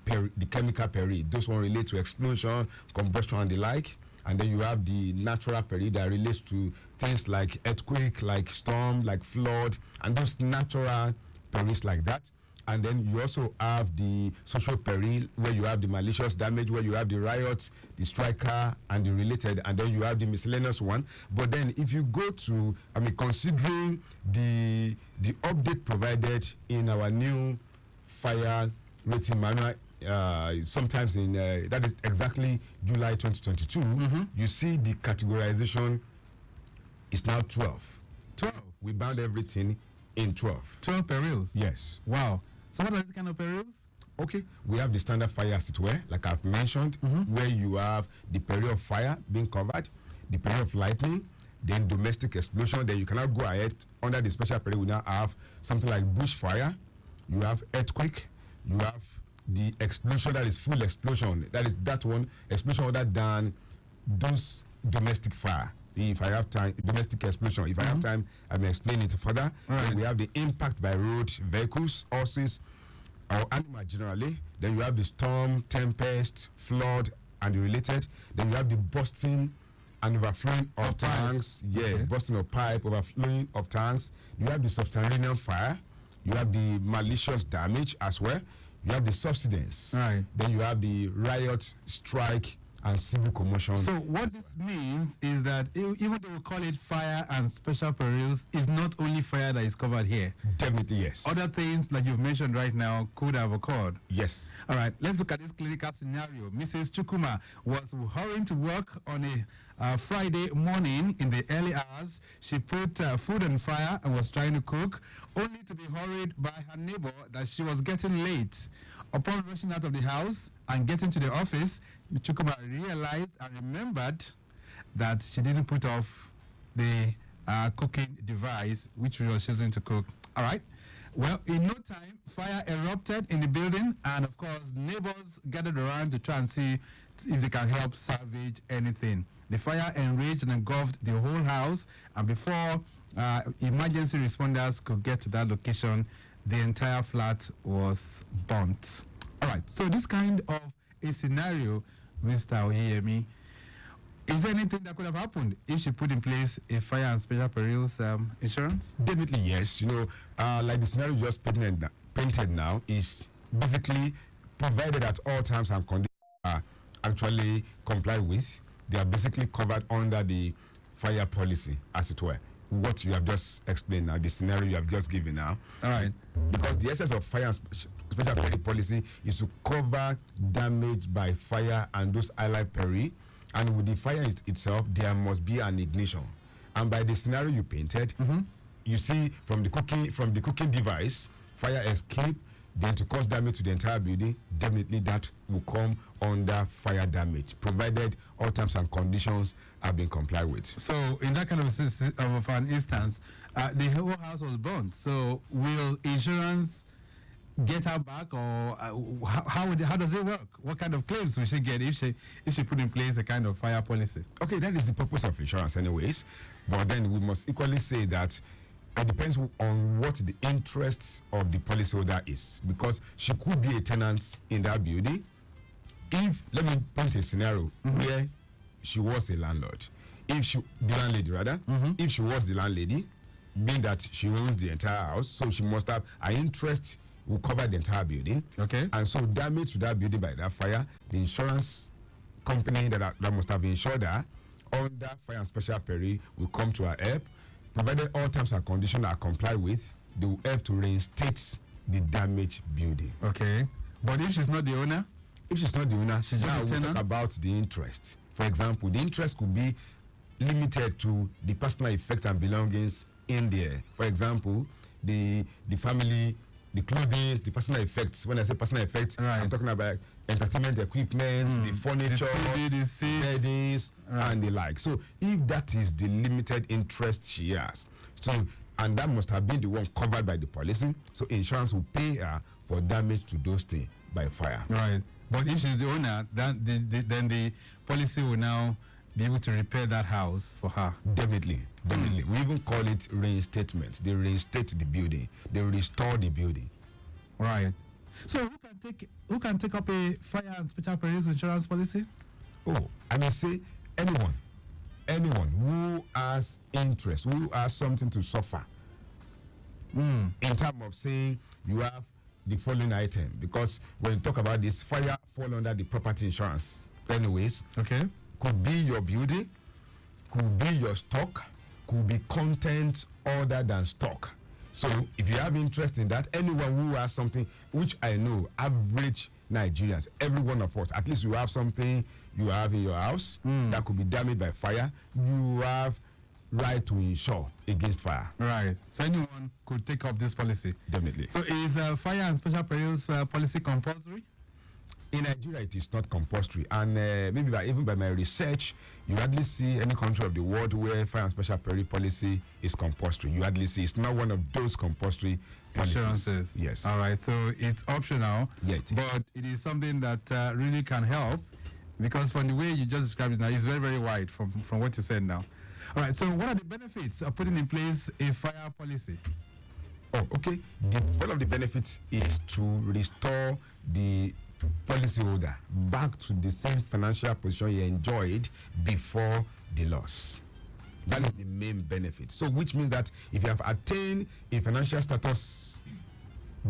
chemical peril. Those ones relate to explosion, combustion, and the like. And then you have the natural peril that relates to things like earthquake, like storm, like flood, and those natural perils like that. And then you also have the social peril, where you have the malicious damage, where you have the riots, the striker, and the related, and then you have the miscellaneous one. But then if you go to, considering the update provided in our new fire rating manual, sometimes in, that is exactly July 2022, you see the categorization is now 12. 12? We bound everything in 12. 12 perils? Yes. Wow. So what are these kind of perils? Okay, we have the standard fire, as it were, like I've mentioned, where you have the peril of fire being covered, the peril of lightning, then domestic explosion. Then you cannot go ahead under the special peril. We now have something like bushfire, you have earthquake, you have the explosion, that is full explosion. That is that one, explosion other than those domestic fire. If I have time, domestic explosion. If I have time, I may explain it further. Then we have the impact by road vehicles, horses, or animal generally. Then you have the storm, tempest, flood, and the related. Then you have the bursting and overflowing of tanks. Yes, bursting of pipe, overflowing of tanks. You have the subterranean fire. You have the malicious damage as well. You have the subsidence. Right. Then you have the riot, strike, and civil commotion. So what this means is that even though we call it fire and special perils, it's not only fire that is covered here. Definitely, yes. Other things like you've mentioned right now could have occurred. Yes. All right, let's look at this clinical scenario. Mrs. Chukuma was hurrying to work on a Friday morning in the early hours. She put food on fire and was trying to cook, only to be hurried by her neighbor that she was getting late. Upon rushing out of the house and getting to the office, Chukuma realized and remembered that she didn't put off the cooking device which she was using to cook. All right. Well, in no time, fire erupted in the building, and of course, neighbors gathered around to try and see if they can help salvage anything. The fire enraged and engulfed the whole house, and before emergency responders could get to that location, the entire flat was burnt. All right, so this kind of a scenario, Mr. Oyemi, is there anything that could have happened if she put in place a fire and special perils insurance? Definitely, yes. You know, like the scenario you just painted now is basically provided at all times and conditions are actually complied with. They are basically covered under the fire policy, as it were. What you have just explained now, the scenario you have just given now. All right. Because the essence of fire and special peril policy is to cover damage by fire and those allied peril. And with the fire itself, there must be an ignition. And by the scenario you painted, you see from the cooking device, fire escape, then to cause damage to the entire building, definitely that will come under fire damage, provided all terms and conditions have been complied with. So in that kind of an instance, the whole house was burnt. So will insurance get her back, or how does it work? What kind of claims will she get if she put in place a kind of fire policy? Okay, that is the purpose of insurance anyways. But then we must equally say that it depends on what the interest of the policyholder is, because she could be a tenant in that building. If, let me paint a scenario where she was a landlord. If she was the landlady, being that she owns the entire house, so she must have an interest will cover the entire building. Okay. And so damage to that building by that fire, the insurance company that must have insured her under fire and special peril will come to her help. Provided all terms and conditions are complied with, they will help to reinstate the damaged building. Okay. But if she's not the owner? If she's not the owner, now we'll talk about the interest. For example, the interest could be limited to the personal effects and belongings in there. For example, the family, the clothing, the personal effects. When I say personal effects, I'm talking about entertainment equipment, the furniture, the beddings, and the like. So if that is the limited interest she has, and that must have been the one covered by the policy, so insurance will pay her for damage to those things by fire. Right. But if she's the owner, then the policy will now be able to repair that house for her. Definitely. We even call it reinstatement. They reinstate the building. They restore the building. Right. So who can take up a fire and special perils insurance policy? Oh, I may say anyone who has interest, who has something to suffer. In terms of saying you have the following item, because when you talk about this, fire fall under the property insurance. Anyways, okay, could be your building, could be your stock, could be content other than stock. So if you have interest in that, anyone who has something, which I know average Nigerians, every one of us, at least you have something you have in your house that could be damaged by fire, you have right to insure against fire. Right. So anyone could take up this policy. Definitely. So is fire and special perils policy compulsory? In Nigeria, it is not compulsory, and maybe even by my research, you hardly see any country of the world where fire and special peril policy is compulsory. You hardly see it's not one of those compulsory policies. Insurances. Yes. All right. So it's optional. Yeah, but it is something that really can help, because from the way you just described it now, it's very, very wide from what you said now. All right, so what are the benefits of putting in place a fire policy? Oh, okay. One of the benefits is to restore the policyholder back to the same financial position he enjoyed before the loss. That is the main benefit. So, which means that if you have attained a financial status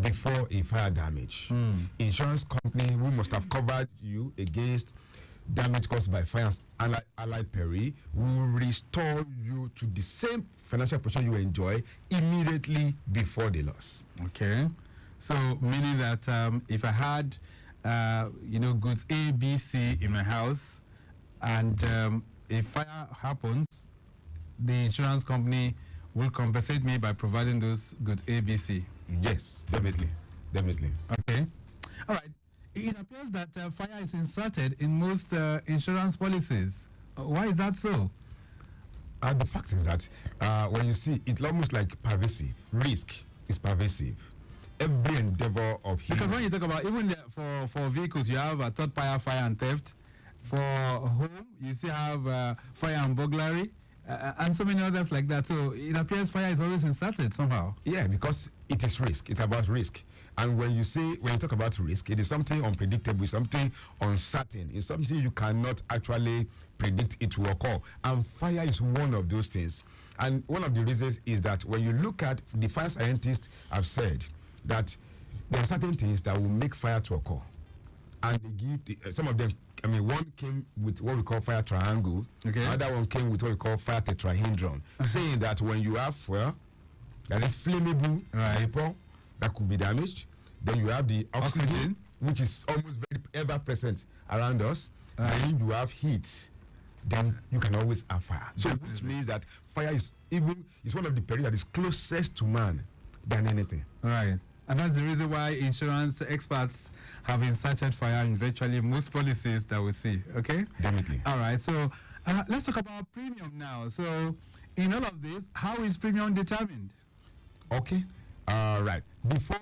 before a fire damage, insurance company who must have covered you against damage caused by fire and allied peril will restore you to the same financial position you enjoy immediately before the loss. Okay, so meaning that if I had goods A, B, C in my house, and if fire happens, the insurance company will compensate me by providing those goods A, B, C. Yes, definitely. Okay, all right. It appears that fire is inserted in most insurance policies. Why is that so? The fact is that when you see it's almost like pervasive. Risk is pervasive. Every endeavor of because when you talk about even for vehicles, you have third fire and theft. For home, you still have fire and burglary, and so many others like that. So it appears fire is always inserted somehow. Yeah, because it is risk. It's about risk. And when you talk about risk, it is something unpredictable, something uncertain, it's something you cannot actually predict it will occur. And fire is one of those things. And one of the reasons is that when you look at the fire scientists have said that there are certain things that will make fire to occur. And they give some of them, one came with what we call fire triangle, okay. Other one came with what we call fire tetrahedron, saying that when you have fuel that is flammable vapor, that could be damaged. Then you have the oxygen, which is almost very ever present around us. Then you have heat. Then you can always have fire. So which means that fire is one of the perils that is closest to man than anything. Right. And that's the reason why insurance experts have inserted fire in virtually most policies that we see. Okay? Definitely. All right. So let's talk about premium now. So in all of this, how is premium determined? Okay. Right. Before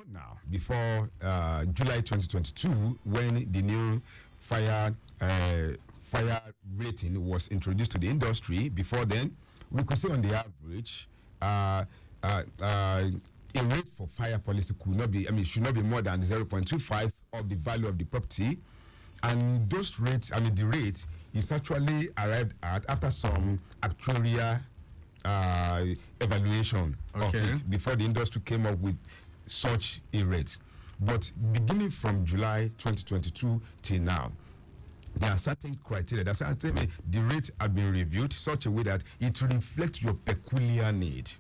July 2022, when the new fire rating was introduced to the industry, before then, we could say on the average, a rate for fire policy should not be more than 0.25 of the value of the property. And those rates, the rate is actually arrived at after some actuarial evaluation of it before the industry came up with such a rate. But beginning from July 2022 till now, there are certain criteria. The rates have been reviewed such a way that it reflects your peculiar need,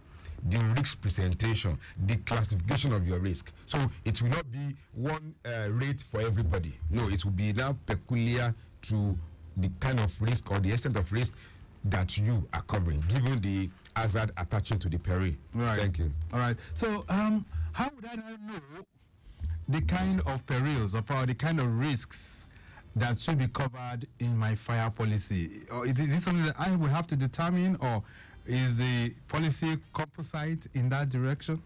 the risk presentation, the classification of your risk. So it will not be one rate for everybody. No, it will be now peculiar to the kind of risk or the extent of risk that you are covering, given the hazard attaching to the peril. Right. Thank you. All right. So, how would I know the kind of perils or the kind of risks that should be covered in my fire policy? Or is it something that I will have to determine, or is the policy composite in that direction?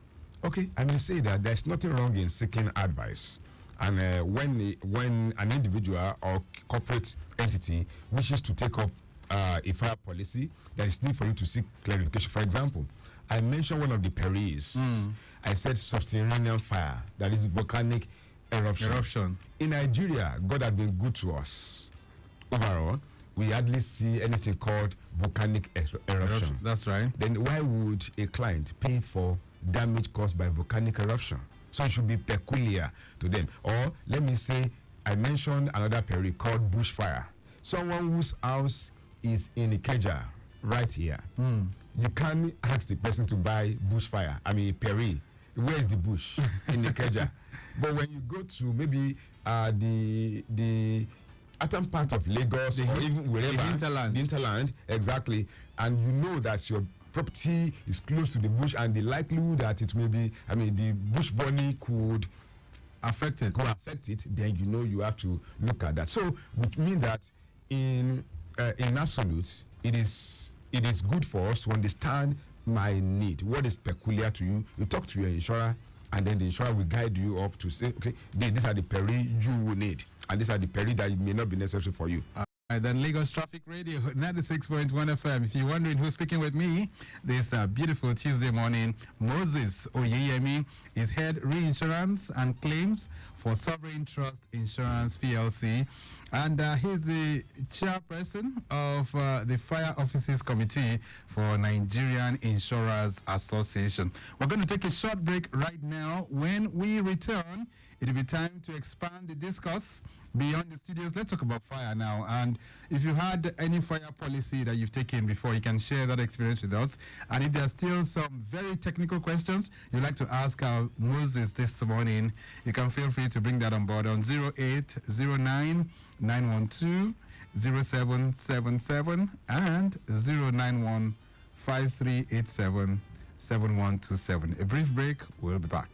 Okay, I may say that there's nothing wrong in seeking advice. And when an individual or corporate entity wishes to take up a fire policy, there is need for you to seek clarification. For example, I mentioned one of the perils. I said subterranean fire, that is volcanic eruption. In Nigeria, God has been good to us. Overall, we hardly see anything called volcanic eruption. That's right. Then why would a client pay for damage caused by volcanic eruption? So it should be peculiar to them. Or let me say, I mentioned another peril called bushfire. Someone whose house is in Ikeja, right here. You can't ask the person to buy bushfire. I mean, peril. Where is the bush? In Ikeja. But when you go to maybe the certain part of Lagos or even wherever, the hinterland, exactly, and you know that your property is close to the bush and the likelihood that it may be, I mean, the bush burning could affect it, then you know you have to look at that. So, which means that in absolute, it is good for us to understand my need. What is peculiar to you? You talk to your insurer, and then the insurer will guide you up to say, okay, these are the peril you will need, and these are the peril that may not be necessary for you. Then Lagos Traffic Radio 96.1 FM. If you're wondering who's speaking with me this beautiful Tuesday morning, Moses Oyeyemi is head reinsurance and claims for Sovereign Trust Insurance PLC, and he's the chairperson of the Fire Officers Committee for Nigerian Insurers Association. We're going to take a short break right now. When we return, it'll be time to expand the discourse beyond the studios. Let's talk about fire now. And if you had any fire policy that you've taken before, you can share that experience with us. And if there are still some very technical questions you'd like to ask Moses this morning, you can feel free to bring that on board on 0809 912 0777 and 091 5387 7127. A brief break, we'll be back.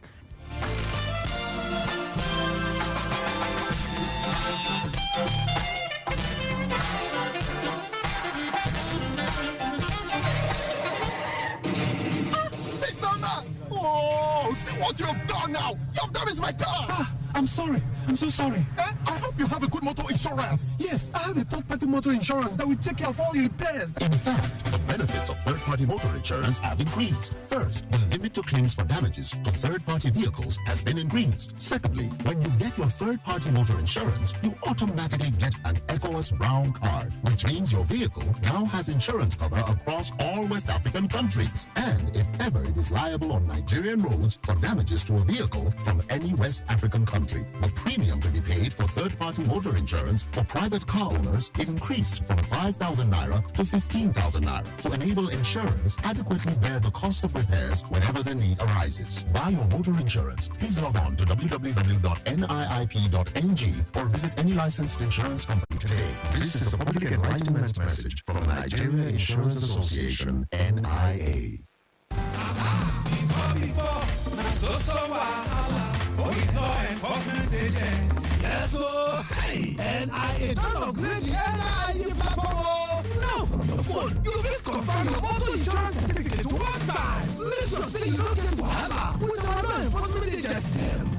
Oh, see what you have done now. You have damaged my car. I'm sorry. I'm so sorry. I hope you have a good motor insurance. Yes, I have a third-party motor insurance that will take care of all your repairs. In fact, the benefits of third-party motor insurance have increased. First, the limit to claims for damages to third-party vehicles has been increased. Secondly, when you get your third-party motor insurance, you automatically get an ECOWAS Brown card, which means your vehicle now has insurance cover across all West African countries. And if ever it is liable on Nigerian roads for damages to a vehicle from any West African country, the premium to be paid for third-party motor insurance for private car owners increased from 5,000 naira to 15,000 naira to enable insurers adequately bear the cost of repairs whenever the need arises. Buy your motor insurance. Please log on to www.niip.ng or visit any licensed insurance company today. This is a public enlightenment message from the Nigeria Insurance Association, NIA. Enforcement agent. Yes, sir. Hey, NIA don't upgrade the NIA platform. Now from the phone, you will confirm your auto insurance certificate one time. Make sure say you don't get wahala with our law enforcement agents.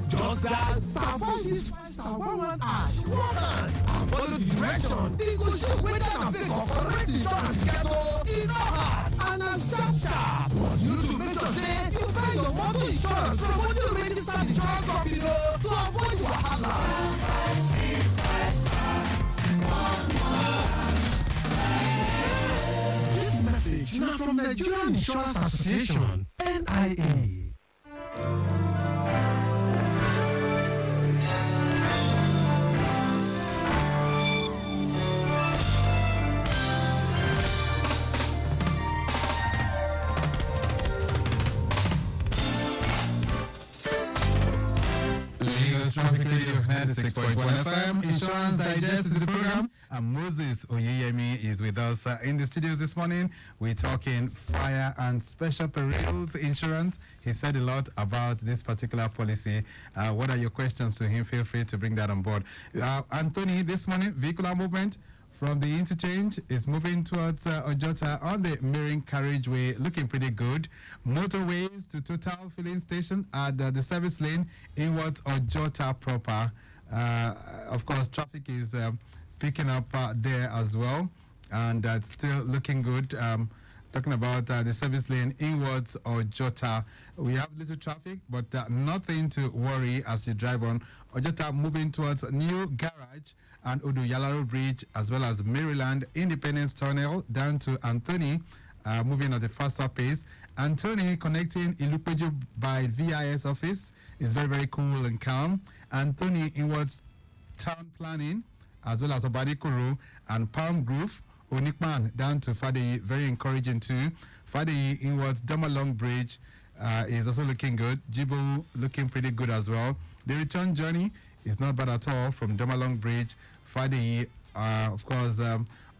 Just that *465*11#. One hand and follow the direction. It go show whether na fake or correct insurance get in no hard and na sharp. But you to make sure say you buy your motor insurance from only registered insurance company to avoid wahala. This message now from Nigerian Insurance Association, NIA. Traffic Radio 96.1 FM. Insurance Digest is the program. And Moses Oyeyemi is with us in the studios this morning. We're talking fire and special perils insurance. He said a lot about this particular policy. What are your questions to him? Feel free to bring that on board. Anthony, this morning, vehicular movement from the interchange is moving towards Ojota on the Marine Carriageway, looking pretty good. Motorways to Total filling station at the service lane inwards Ojota proper. Of course, traffic is picking up there as well. and it's still looking good. Talking about the service lane inwards or Jota, we have little traffic, but nothing to worry as you drive on Ojota, moving towards New Garage and Uduyalaro Bridge, as well as Maryland Independence Tunnel down to Anthony, moving at a faster pace. Anthony connecting Ilupeju by VIS office is very, very cool and calm. Anthony inwards town planning, as well as Obadikuru and Palm Grove, Onikman down to Fadeyi, very encouraging too. Fadeyi inwards Damalong Bridge is also looking good. Jibo looking pretty good as well. The return journey is not bad at all from Damalong Bridge, Fadeyi, of course,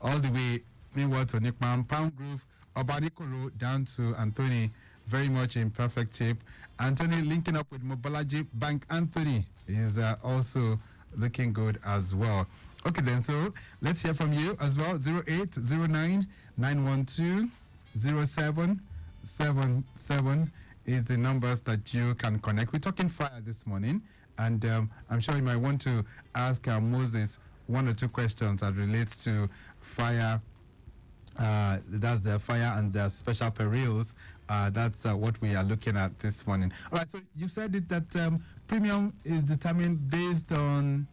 all the way inwards Onikman, Palm Grove, Obadikuru down to Anthony, very much in perfect shape. Anthony linking up with Mobalaji Bank Anthony is also looking good as well. Okay then, so let's hear from you as well. 0809-912-0777 is the numbers that you can connect. We're talking fire this morning, and I'm sure you might want to ask Moses one or two questions that relates to fire. That's the fire and the special perils. That's what we are looking at this morning. All right, so you said it that premium is determined based on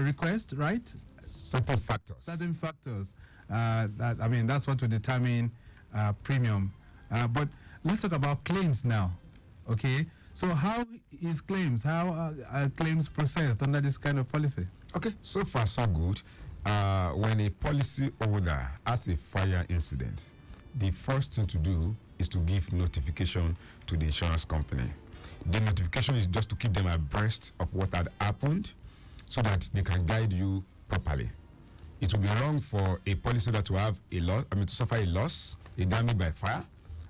request, right? Certain factors. Certain factors. That's what will determine premium. But let's talk about claims now. Okay. So how is claims? How are claims processed under this kind of policy? Okay. So far, so good. When a policy holder has a fire incident, the first thing to do is to give notification to the insurance company. The notification is just to keep them abreast of what had happened, so that they can guide you properly. It will be wrong for a policyholder to have a loss, to suffer a loss, a damage by fire,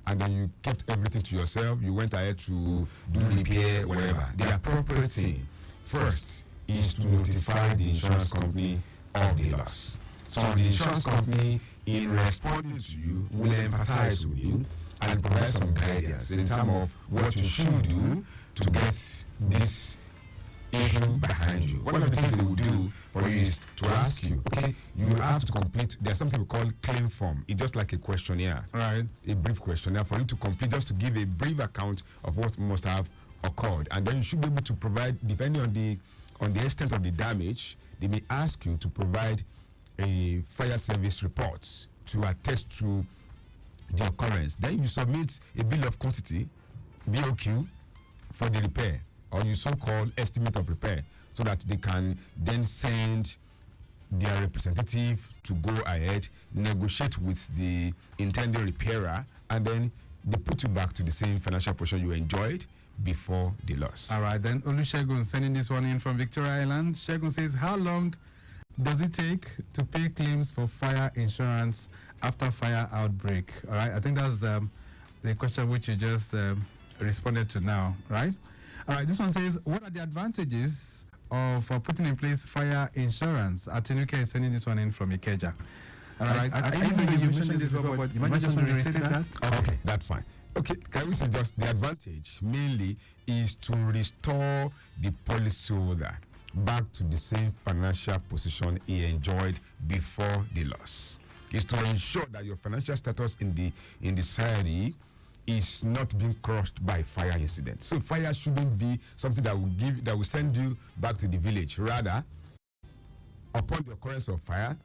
and then you kept everything to yourself. You went ahead to do repair, whatever. The appropriate thing first is to notify the insurance company of the loss. So the insurance company, in responding to you, will empathize with you and provide some guidance in terms of what you should do to get this issue behind you. One of the things they will do for you is to ask you, okay, you have to complete, there's something we call claim form. It's just like a questionnaire. Right. A brief questionnaire for you to complete, just to give a brief account of what must have occurred. And then you should be able to provide, depending on the extent of the damage, they may ask you to provide a fire service report to attest to the occurrence. Then you submit a bill of quantity, BOQ, for the repair, or your so-called estimate of repair, so that they can then send their representative to go ahead, negotiate with the intended repairer, and then they put you back to the same financial position you enjoyed before the loss. All right, then Olusegun sending this one in from Victoria Island. Shegun says, how long does it take to pay claims for fire insurance after fire outbreak? All right, I think that's the question which you just responded to now, right? All right, this one says, what are the advantages of putting in place fire insurance? Atinuke is sending this one in from Ikeja. All right, I know you mentioned this before, but you might just want to restate that. Okay, that's fine. Okay, can we say just the advantage mainly is to restore the policyholder back to the same financial position he enjoyed before the loss. Is to ensure that your financial status in the society is not being crushed by fire incidents. So fire shouldn't be something that will send you back to the village. Rather, upon the occurrence of fire,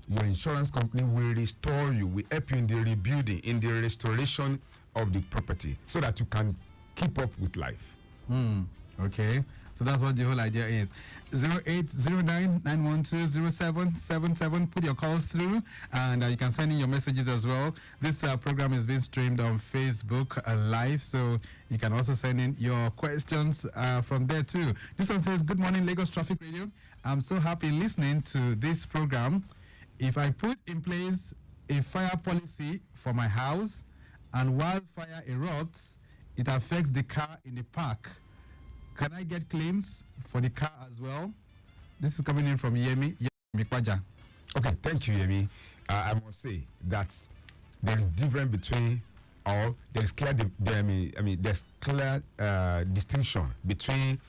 your insurance company will restore you, will help you in the rebuilding, in the restoration of the property, so that you can keep up with life. Okay, so that's what the whole idea is. 0809-912-0777. Put your calls through, and you can send in your messages as well. This program is being streamed on Facebook Live, so you can also send in your questions from there too. This one says, good morning, Lagos Traffic Radio. I'm so happy listening to this program. If I put in place a fire policy for my house, and wildfire erupts, it affects the car in the park, can I get claims for the car as well? This is coming in from Yemi Mikwaja. Okay, thank you, Yemi. I must say that there is difference between, or there is clear, there's clear distinction between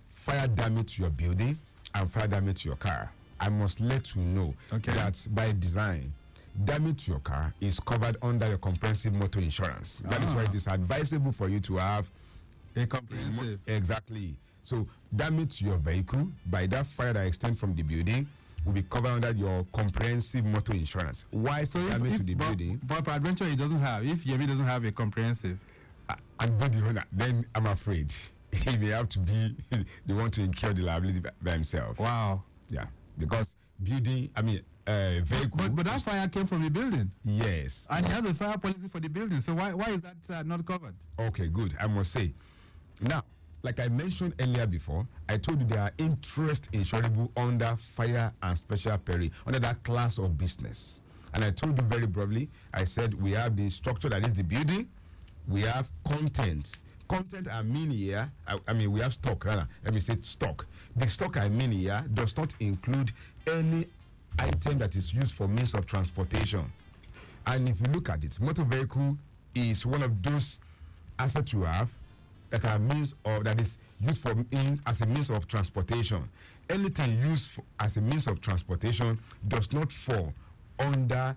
fire damage to your building and fire damage to your car. I must let you know that by design, damage to your car is covered under your comprehensive motor insurance. That is why it is advisable for you to have a comprehensive. Exactly. So damage to your vehicle by that fire that extends from the building will be covered under your comprehensive motor insurance. Why so damage to the building? But peradventure he doesn't have. If Yemi doesn't have a comprehensive, and the owner, then I'm afraid he may have to be the one to incur the liability by himself. Wow. Yeah, because building, vehicle. But that fire came from the building. Yes. And he has a fire policy for the building. So why is that not covered? Okay, good. I must say. Now, like I mentioned earlier before, I told you there are interest insurable under fire and special peril, under that class of business. And I told you very broadly, I said we have the structure that is the building, we have content. Content I mean here, we have stock, rather. Let me say stock. The stock I mean here does not include any item that is used for means of transportation. And if you look at it, motor vehicle is one of those assets you have that are means of that is used as a means of transportation. Anything used as a means of transportation does not fall under,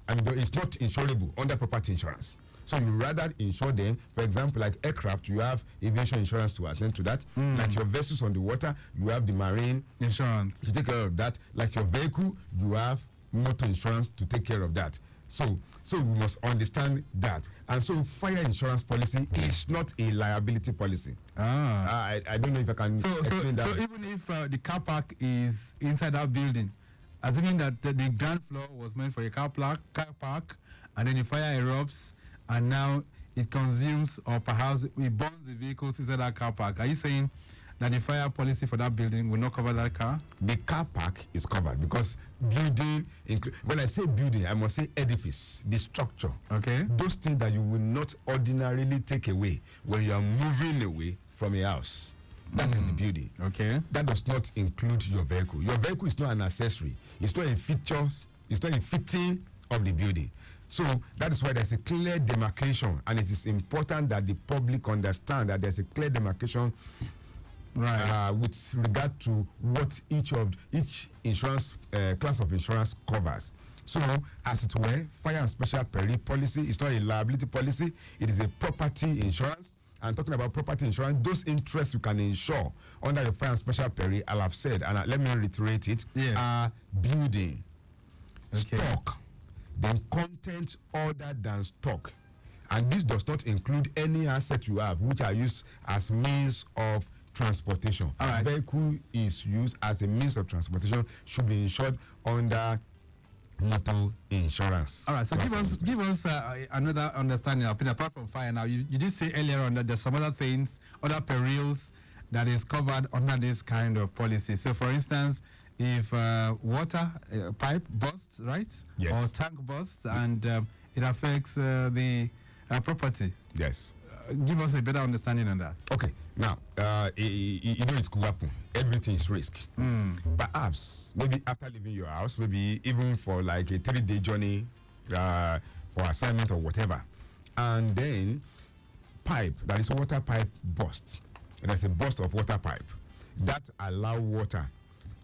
it's not insurable under property insurance. So you rather insure them. For example, like aircraft, you have aviation insurance to attend to that. Like your vessels on the water, you have the marine insurance to take care of that. Like your vehicle, you have motor insurance to take care of that. So we must understand that. And so fire insurance policy is not a liability policy. I don't know if I can explain that. So even if the car park is inside that building, assuming that the ground floor was meant for a car park, and then the fire erupts, and now it consumes or perhaps it burns the vehicles inside that car park, are you saying that the fire policy for that building will not cover that car? The car park is covered because building, when I say building, I must say edifice, the structure. Okay. Those things that you will not ordinarily take away when you are moving away from a house. That is the building. Okay. That does not include your vehicle. Your vehicle is not an accessory. It's not a features. It's not a fitting of the building. So that is why there's a clear demarcation, and it is important that the public understand that there's a clear demarcation, right, with regard to what each insurance class of insurance covers. So, as it were, fire and special peril policy is not a liability policy; it is a property insurance. And talking about property insurance, those interests you can insure under your fire and special peril, I'll have said, and let me reiterate it, are building, stock, then content other than stock. And this does not include any asset you have which are used as means of transportation. All right. A vehicle is used as a means of transportation, should be insured under motor insurance. All right, so give us another understanding of it apart from fire. Now, you did say earlier on that there's some other things, other perils that is covered under this kind of policy. So, for instance, if water pipe bursts, right? Yes. Or tank bursts, and it affects the property. Yes. Give us a better understanding on that. Okay. Now, you know it could happen. Everything is risk. Perhaps, maybe after leaving your house, maybe even for like a 3-day journey for assignment or whatever, and then pipe, that is water pipe burst. And there's a burst of water pipe that allow water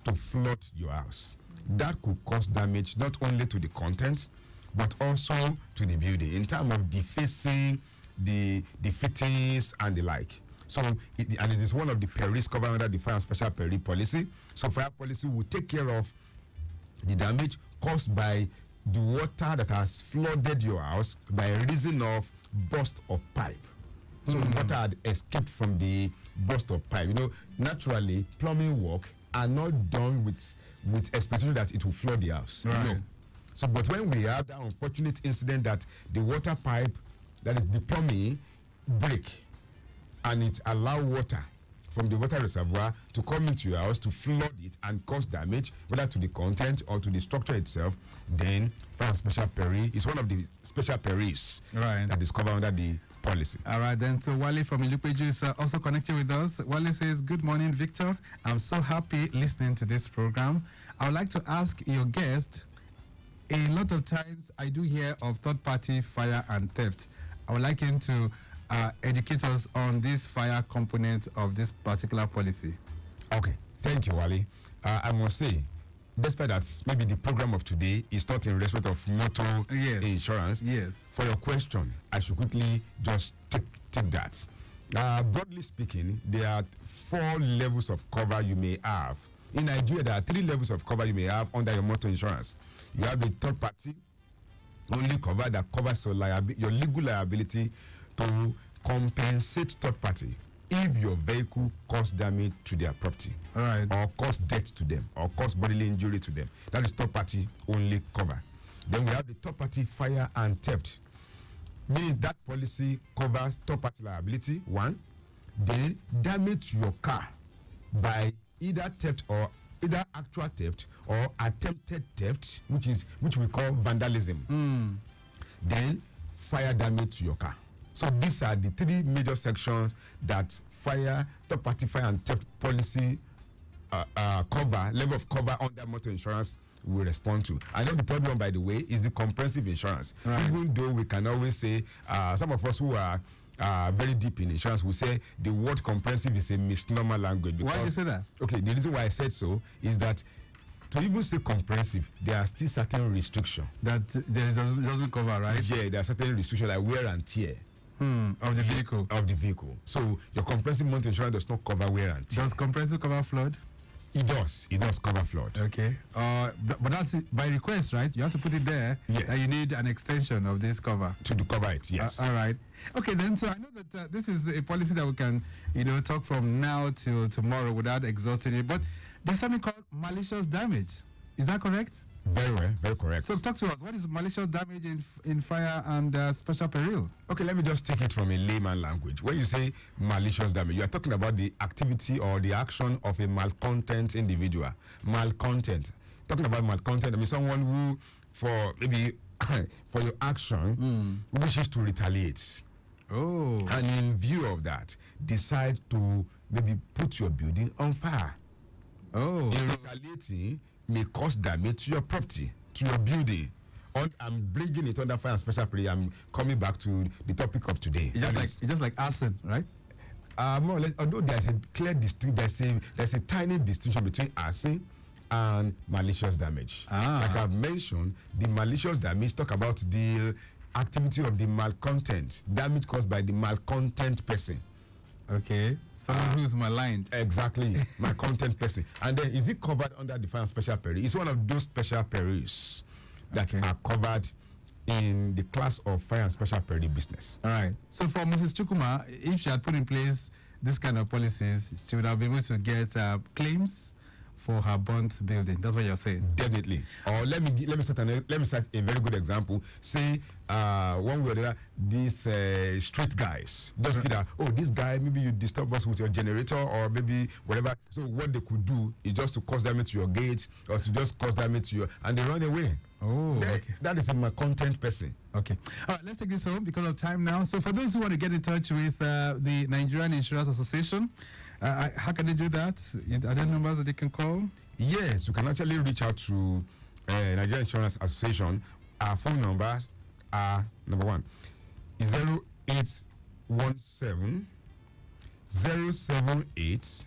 to flood your house. That could cause damage not only to the contents, but also to the building in terms of defacing the fittings and the like. So, it is one of the perils covered under the fire and special peril policy. So, fire policy will take care of the damage caused by the water that has flooded your house by reason of burst of pipe. So, water had escaped from the burst of pipe. You know, naturally, plumbing work are not done with expectation that it will flood the house. Right. No. So, but when we have that unfortunate incident that the water pipe, that is the plumbing, break, and it allow water from the water reservoir to come into your house to flood it and cause damage, whether to the content or to the structure itself, then fire and special peril is one of the special perils that is covered under the policy. All right, then. So Wale from Ilupeju is also connected with us. Wale says, "Good morning, Victor. I'm so happy listening to this program. I would like to ask your guest, a lot of times I do hear of third-party fire and theft. I would like him to educate us on this fire component of this particular policy." Okay, thank you, Wale. I must say, despite that maybe the program of today is not in respect of motor insurance. Yes. For your question, I should quickly just take that. Broadly speaking, there are 4 levels of cover you may have. In Nigeria, there are 3 levels of cover you may have under your motor insurance. You have the third party only cover that covers your legal liability to compensate third party if your vehicle caused damage to their property, or caused death to them, or caused bodily injury to them. That is third party only cover. Then we have the third party fire and theft, meaning that policy covers third party liability, 1, then damage to your car by either theft or either actual theft or attempted theft, which we call vandalism. Then fire damage to your car. So these are the 3 major sections that third party fire and theft policy level of cover under motor insurance will respond to. I know the third one, by the way, is the comprehensive insurance. Even though we can always say, some of us who are very deep in insurance will say the word comprehensive is a misnomer language. Why do you say that? Okay, the reason why I said so is that to even say comprehensive, there are still certain restrictions. That doesn't cover, right? Yeah, there are certain restrictions like wear and tear. Of the vehicle. Of the vehicle. So your comprehensive motor insurance does not cover wear and tear. Does comprehensive cover flood? It does. It does cover flood. Okay. But that's by request, right? You have to put it there. Yeah. You need an extension of this cover. To cover it, yes. All right. Okay, then. So I know that this is a policy that we can, talk from now till tomorrow without exhausting it. But there's something called malicious damage. Is that correct? Very well, very correct. So talk to us. What is malicious damage in fire and special perils? Okay, let me just take it from a layman language. When you say malicious damage, you are talking about the activity or the action of a malcontent individual. Malcontent. Talking about malcontent, I mean someone who, for your action, wishes to retaliate. Oh. And in view of that, decide to maybe put your building on fire. Oh. In retaliating, may cause damage to your property, to your building. I'm bringing it under fire and special peril. I'm coming back to the topic of today. It's just like arson, right? More or less, although there's a clear distinction, there's a tiny distinction between arson and malicious damage. Like I've mentioned, the malicious damage talk about the activity of the malcontent, damage caused by the malcontent person. Okay, someone who's maligned. Exactly, my content person. And then is it covered under the fire and special peril? It's one of those special perils that are covered in the class of fire and special peril business. All right. So for Mrs. Chukuma, if she had put in place this kind of policies, she would have been able to get claims for her burnt building. That's what you're saying. Definitely. Or let me set a very good example. Say one way or the other, these street guys just feel that, oh, this guy, maybe you disturb us with your generator or maybe whatever. So what they could do is just to cause damage to your gate or to just cause damage to and they run away. Oh, okay. That is my content person. Okay. All right, let's take this home because of time now. So for those who want to get in touch with the Nigerian Insurance Association, how can they do that? Are there numbers that they can call? Yes, you can actually reach out to Nigerian Insurance Association. Our phone numbers are, number 1, 0817 078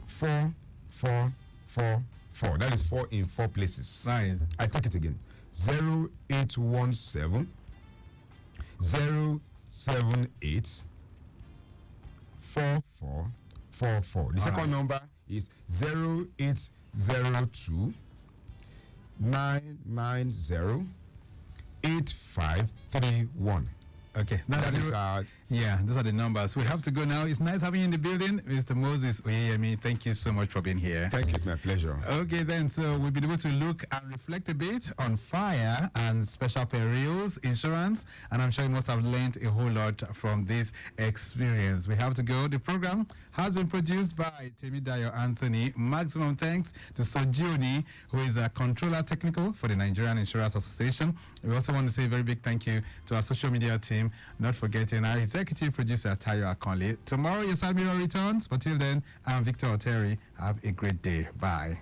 4444. That is 4 in 4 places. Right. I take it again. 0817 078 4444. The second number is 0802 990 8531. Okay. That is those are the numbers. We have to go now. It's nice having you in the building, Mr. Moses Oyeyemi. Thank you so much for being here. Thank you. It's my pleasure. Okay, then. So we've been able to look and reflect a bit on fire and special perils insurance, and I'm sure you must have learned a whole lot from this experience. We have to go. The program has been produced by Temidayo Anthony. Maximum thanks to Sojioni, who is a controller technical for the Nigerian Insurance Association. We also want to say a very big thank you to our social media team, not forgetting our executive producer, Tayo Akonle. Tomorrow, your side mirror returns, but till then, I'm Victor Oteri. Have a great day. Bye.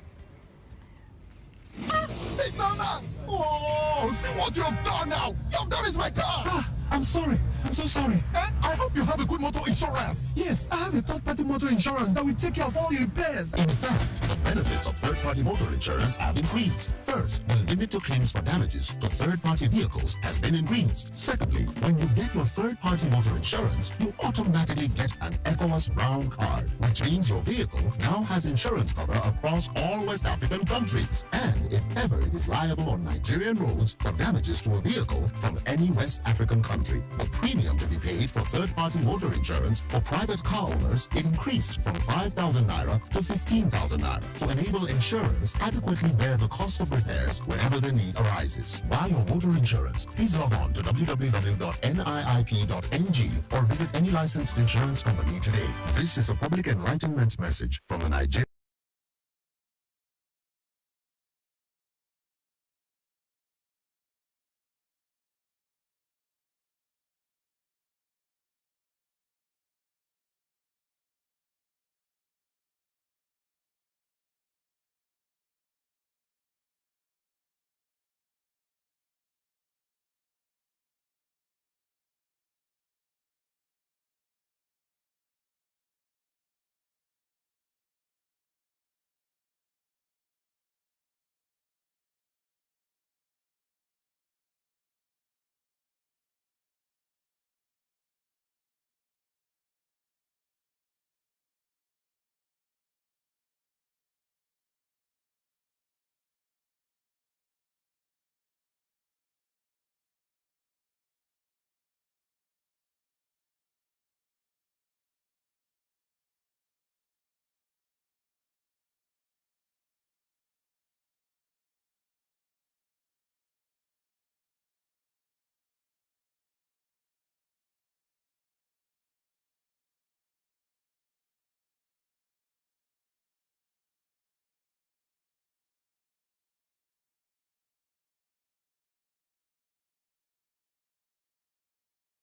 It's not now! Oh, see what you have done now! You have damaged my car! I'm sorry. I'm so sorry. I hope you have a good motor insurance. Yeah, Yes, I have a third-party motor insurance that will take care of all your repairs. In fact, the benefits of third-party motor insurance have increased. First, the limit to claims for damages to third-party vehicles has been increased. Secondly, when you get your third-party motor insurance, you automatically get an ECOWAS Brown card, which means your vehicle now has insurance cover across all West African countries. And if ever it is liable on Nigerian roads for damages to a vehicle from any West African country, the premium to be paid for third-party motor insurance for private car owners increased from 5,000 naira to 15,000 naira to enable insurers adequately bear the cost of repairs whenever the need arises. Buy your motor insurance. Please log on to www.niip.ng or visit any licensed insurance company today. This is a public enlightenment message from the Nigerian.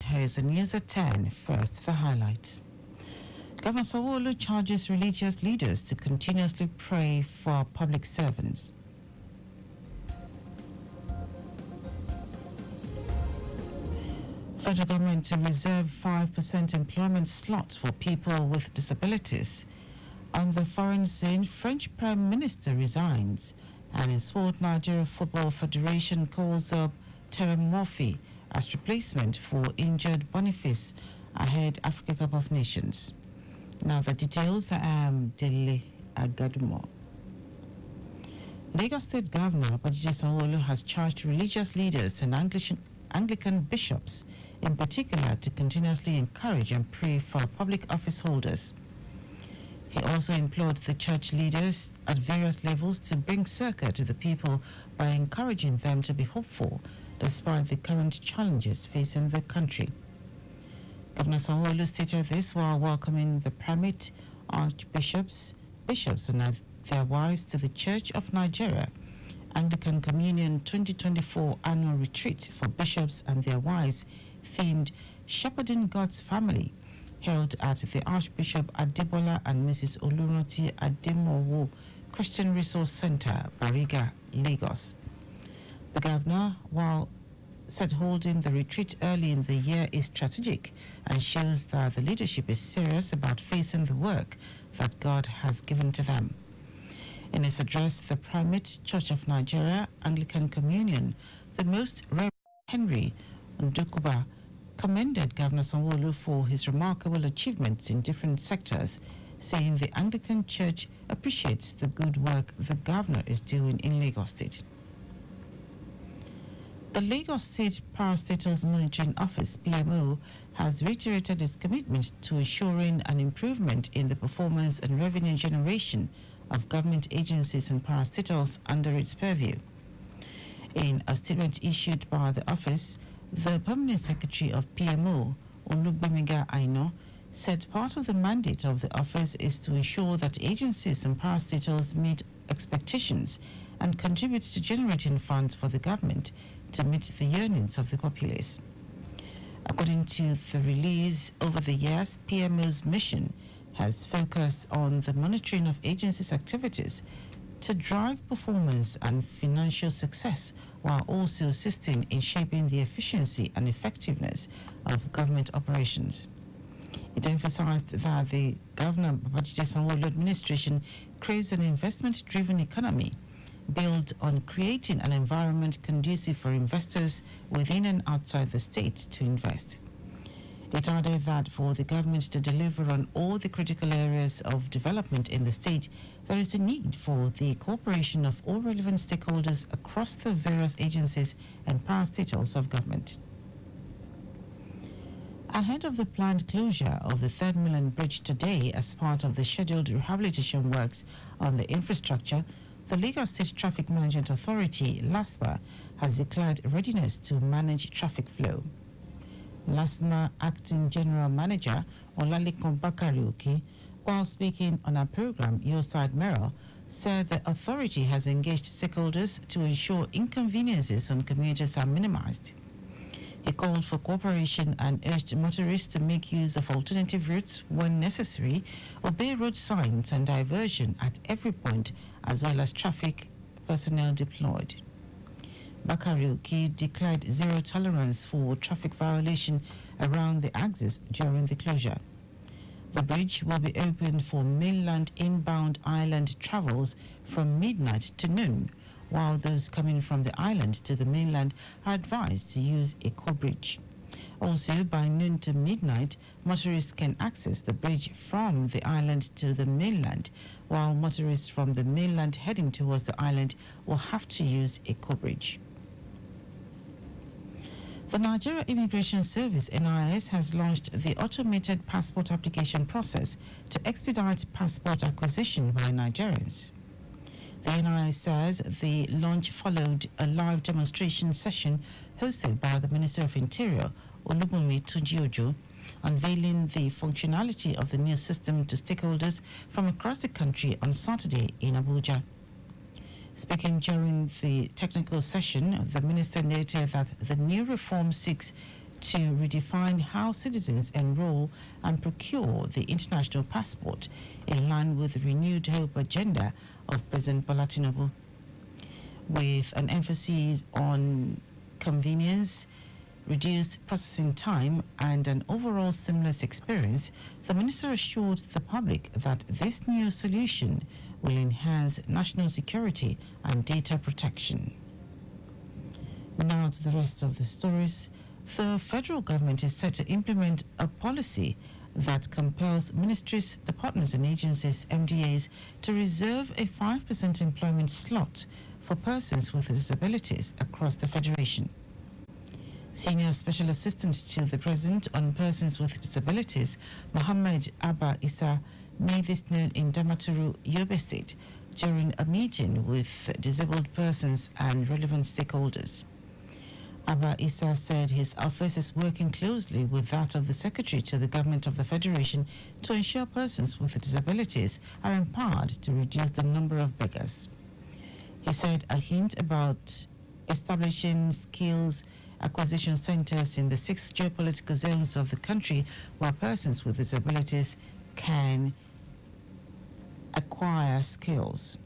Here's the news at 10. First, the highlights. Governor Sanwo-Olu charges religious leaders to continuously pray for public servants. Federal government to reserve 5% employment slot for people with disabilities. On the foreign scene, French Prime Minister resigns, and in sport, Nigeria Football Federation calls up Terry Murphy as replacement for injured Boniface ahead Africa Cup of Nations. Now the details. I am Dele Agadumo. Lagos State Governor Babajide Sanwo-Olu has charged religious leaders and Anglican bishops in particular to continuously encourage and pray for public office holders. He also implored the church leaders at various levels to bring circle to the people by encouraging them to be hopeful despite the current challenges facing the country. Governor Sanwo-Olu stated this while welcoming the primate archbishops, bishops and their wives to the Church of Nigeria Anglican Communion 2024 annual retreat for bishops and their wives themed Shepherding God's Family, held at the Archbishop Adebola and Mrs. Oluroti Ademowo Christian Resource Center, Bariga, Lagos. The governor, while said holding the retreat early in the year is strategic and shows that the leadership is serious about facing the work that God has given to them. In his address, the Primate Church of Nigeria Anglican Communion, the Most Reverend Henry Ndukuba, commended Governor Sanwo-Olu for his remarkable achievements in different sectors, saying the Anglican Church appreciates the good work the governor is doing in Lagos State. The Lagos State Parastatals Monitoring Office, PMO, has reiterated its commitment to ensuring an improvement in the performance and revenue generation of government agencies and parastatals under its purview. In a statement issued by the office, the Permanent Secretary of PMO, Olugbemiga Aino, said part of the mandate of the office is to ensure that agencies and parastatals meet expectations and contribute to generating funds for the government to meet the yearnings of the populace. According to the release, over the years, PMO's mission has focused on the monitoring of agencies' activities to drive performance and financial success, while also assisting in shaping the efficiency and effectiveness of government operations. It emphasized that the Governor Babajide Sanwo-Olu administration craves an investment-driven economy built on creating an environment conducive for investors within and outside the state to invest. It added that for the government to deliver on all the critical areas of development in the state, there is a need for the cooperation of all relevant stakeholders across the various agencies and parastatals of government. Ahead of the planned closure of the 3rd Mainland Bridge today as part of the scheduled rehabilitation works on the infrastructure, the Lagos State Traffic Management Authority, LASMA, has declared readiness to manage traffic flow. LASMA Acting General Manager Olalekan Bakari, while speaking on our program YOURSIDEMIRROR, said the authority has engaged stakeholders to ensure inconveniences on commuters are minimized. He called for cooperation and urged motorists to make use of alternative routes when necessary, obey road signs and diversion at every point, as well as traffic personnel deployed. Bakari declared zero tolerance for traffic violation around the axis during the closure. The bridge will be opened for mainland inbound island travels from midnight to noon, while those coming from the island to the mainland are advised to use a co-bridge. Also, by noon to midnight, motorists can access the bridge from the island to the mainland, while motorists from the mainland heading towards the island will have to use a co-bridge. The Nigeria Immigration Service, NIS, has launched the automated passport application process to expedite passport acquisition by Nigerians. The NIS says the launch followed a live demonstration session hosted by the Minister of Interior, Olubunmi Tunji-Ojo, unveiling the functionality of the new system to stakeholders from across the country on Saturday in Abuja. Speaking during the technical session, the minister noted that the new reform seeks to redefine how citizens enroll and procure the international passport in line with the renewed hope agenda of President Bola Tinubu. With an emphasis on convenience, reduced processing time, and an overall seamless experience, the minister assured the public that this new solution will enhance national security and data protection. Now to the rest of the stories. The federal government is set to implement a policy that compels ministries, departments and agencies, MDAs, to reserve a 5% employment slot for persons with disabilities across the Federation. Senior Special Assistant to the President on Persons with Disabilities, Mohammed Abba Issa, made this known in Damaturu, Yobe State, during a meeting with disabled persons and relevant stakeholders. Abba Issa said his office is working closely with that of the Secretary to the Government of the Federation to ensure persons with disabilities are empowered to reduce the number of beggars. He said a hint about establishing skills acquisition centers in the 6 geopolitical zones of the country where persons with disabilities can acquire skills.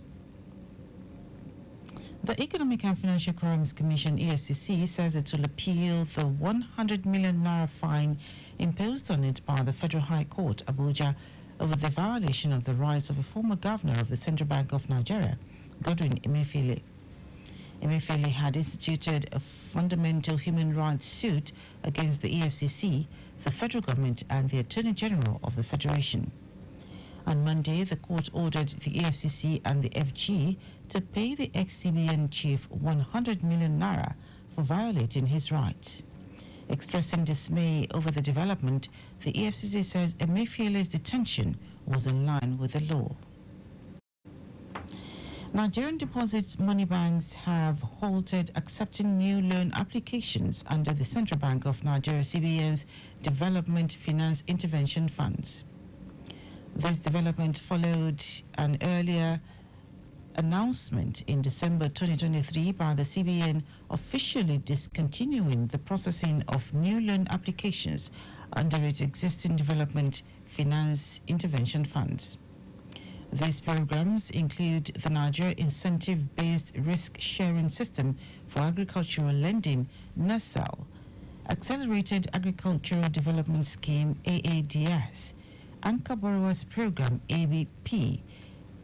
The Economic and Financial Crimes Commission, EFCC, says it will appeal the 100 million naira fine imposed on it by the Federal High Court, Abuja, over the violation of the rights of a former governor of the Central Bank of Nigeria, Godwin Emefiele. Emefiele had instituted a fundamental human rights suit against the EFCC, the federal government, and the Attorney General of the Federation. On Monday, the court ordered the EFCC and the FG to pay the ex-CBN chief 100 million naira for violating his rights. Expressing dismay over the development, the EFCC says Emefiele's detention was in line with the law. Nigerian deposit money banks have halted accepting new loan applications under the Central Bank of Nigeria CBN's Development Finance Intervention Funds. This development followed an earlier announcement in December 2023 by the CBN officially discontinuing the processing of new loan applications under its existing Development Finance Intervention Funds. These programs include the Nigeria Incentive-Based Risk Sharing System for Agricultural Lending, NASAL, Accelerated Agricultural Development Scheme AADS, Anchor Borrowers Program ABP,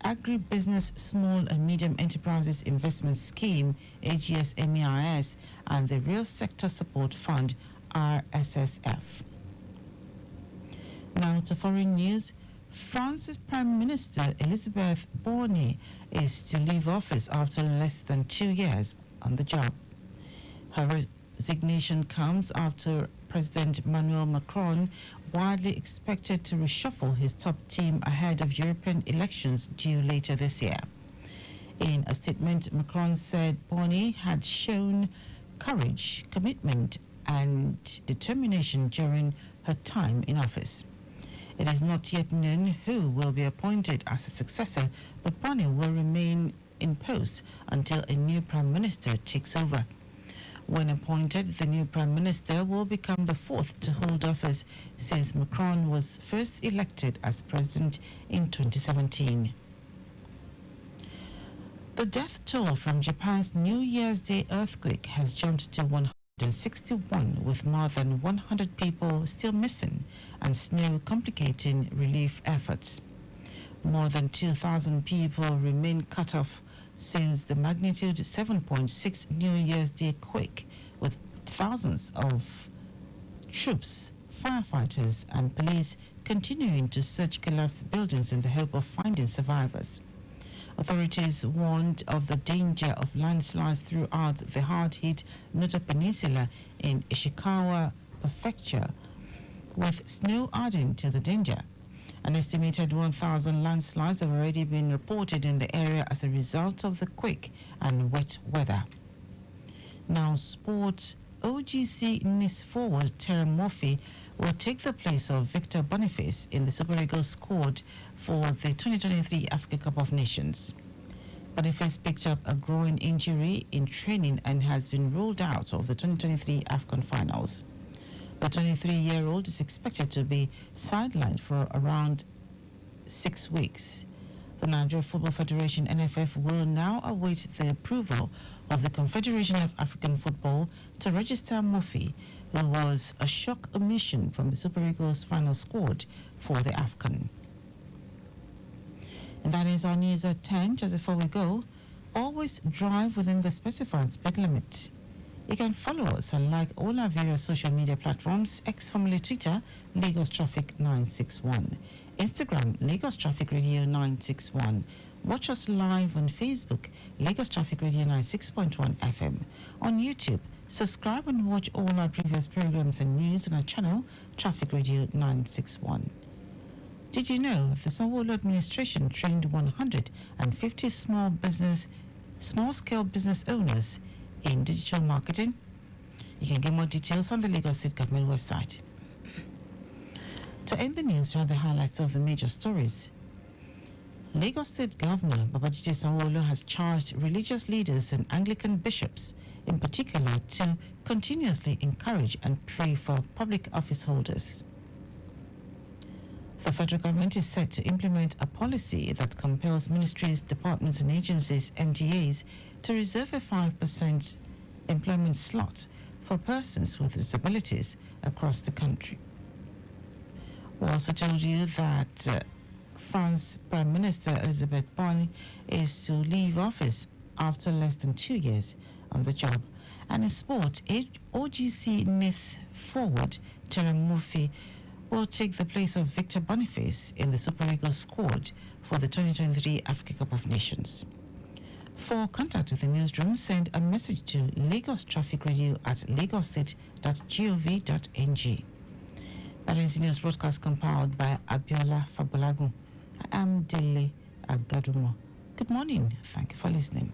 Agribusiness Small and Medium Enterprises Investment Scheme AGS-MEIS, and the Real Sector Support Fund RSSF. Now to foreign news. France's Prime Minister Elisabeth Borne is to leave office after less than 2 years on the job. Her resignation comes after President Emmanuel Macron widely expected to reshuffle his top team ahead of European elections due later this year. In a statement, Macron said Borne had shown courage, commitment, and determination during her time in office. It is not yet known who will be appointed as a successor, but Borne will remain in post until a new Prime Minister takes over. When appointed, the new Prime Minister will become the fourth to hold office since Macron was first elected as president in 2017. The death toll from Japan's New Year's Day earthquake has jumped to 161, with more than 100 people still missing and snow complicating relief efforts. More than 2,000 people remain cut off since the magnitude 7.6 New Year's Day quake, with thousands of troops, firefighters, and police continuing to search collapsed buildings in the hope of finding survivors. Authorities warned of the danger of landslides throughout the hard-hit Noto Peninsula in Ishikawa Prefecture, with snow adding to the danger. An estimated 1,000 landslides have already been reported in the area as a result of the quake and wet weather. Now, sports. OGC Nice forward Terry Murphy will take the place of Victor Boniface in the Super Eagles squad for the 2023 Africa Cup of Nations. Boniface picked up a groin injury in training and has been ruled out of the 2023 AFCON finals. The 23-year-old is expected to be sidelined for around 6 weeks. The Nigeria Football Federation (NFF) will now await the approval of the Confederation of African Football to register Murphy, who was a shock omission from the Super Eagles final squad for the AFCON. And that is our news at 10. Just before we go, always drive within the specified speed limit. You can follow us and like all our various social media platforms: X, formerly Twitter, Lagos Traffic 961, Instagram, Lagos Traffic Radio 961. Watch us live on Facebook, Lagos Traffic Radio 96.1 FM. On YouTube, subscribe and watch all our previous programs and news on our channel, Traffic Radio 961. Did you know the Sanwo-Olu administration trained 150 small-scale business owners in digital marketing? You can get more details on the Lagos State Government website. To end the news, here are the highlights of the major stories. Lagos State Governor Babajide Sanwo-Olu has charged religious leaders and Anglican bishops, in particular, to continuously encourage and pray for public office holders. The federal government is set to implement a policy that compels ministries, departments, and agencies, MDAs, to reserve a 5% employment slot for persons with disabilities across the country. We also told you that France Prime Minister Elisabeth Borne is to leave office after less than 2 years on the job. And in sport, OGC Nice forward Terry Murphy will take the place of Victor Boniface in the Super Eagles squad for the 2023 Africa Cup of Nations. For contact with the newsroom, send a message to Lagos Traffic Radio at lagosstate.gov.ng. That is the news broadcast compiled by Abiola Fabulagun. I am Dele Agadumo. Good morning. Thank you for listening.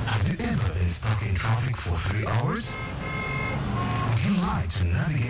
Have you ever been stuck in traffic for 3 hours? Would you like to navigate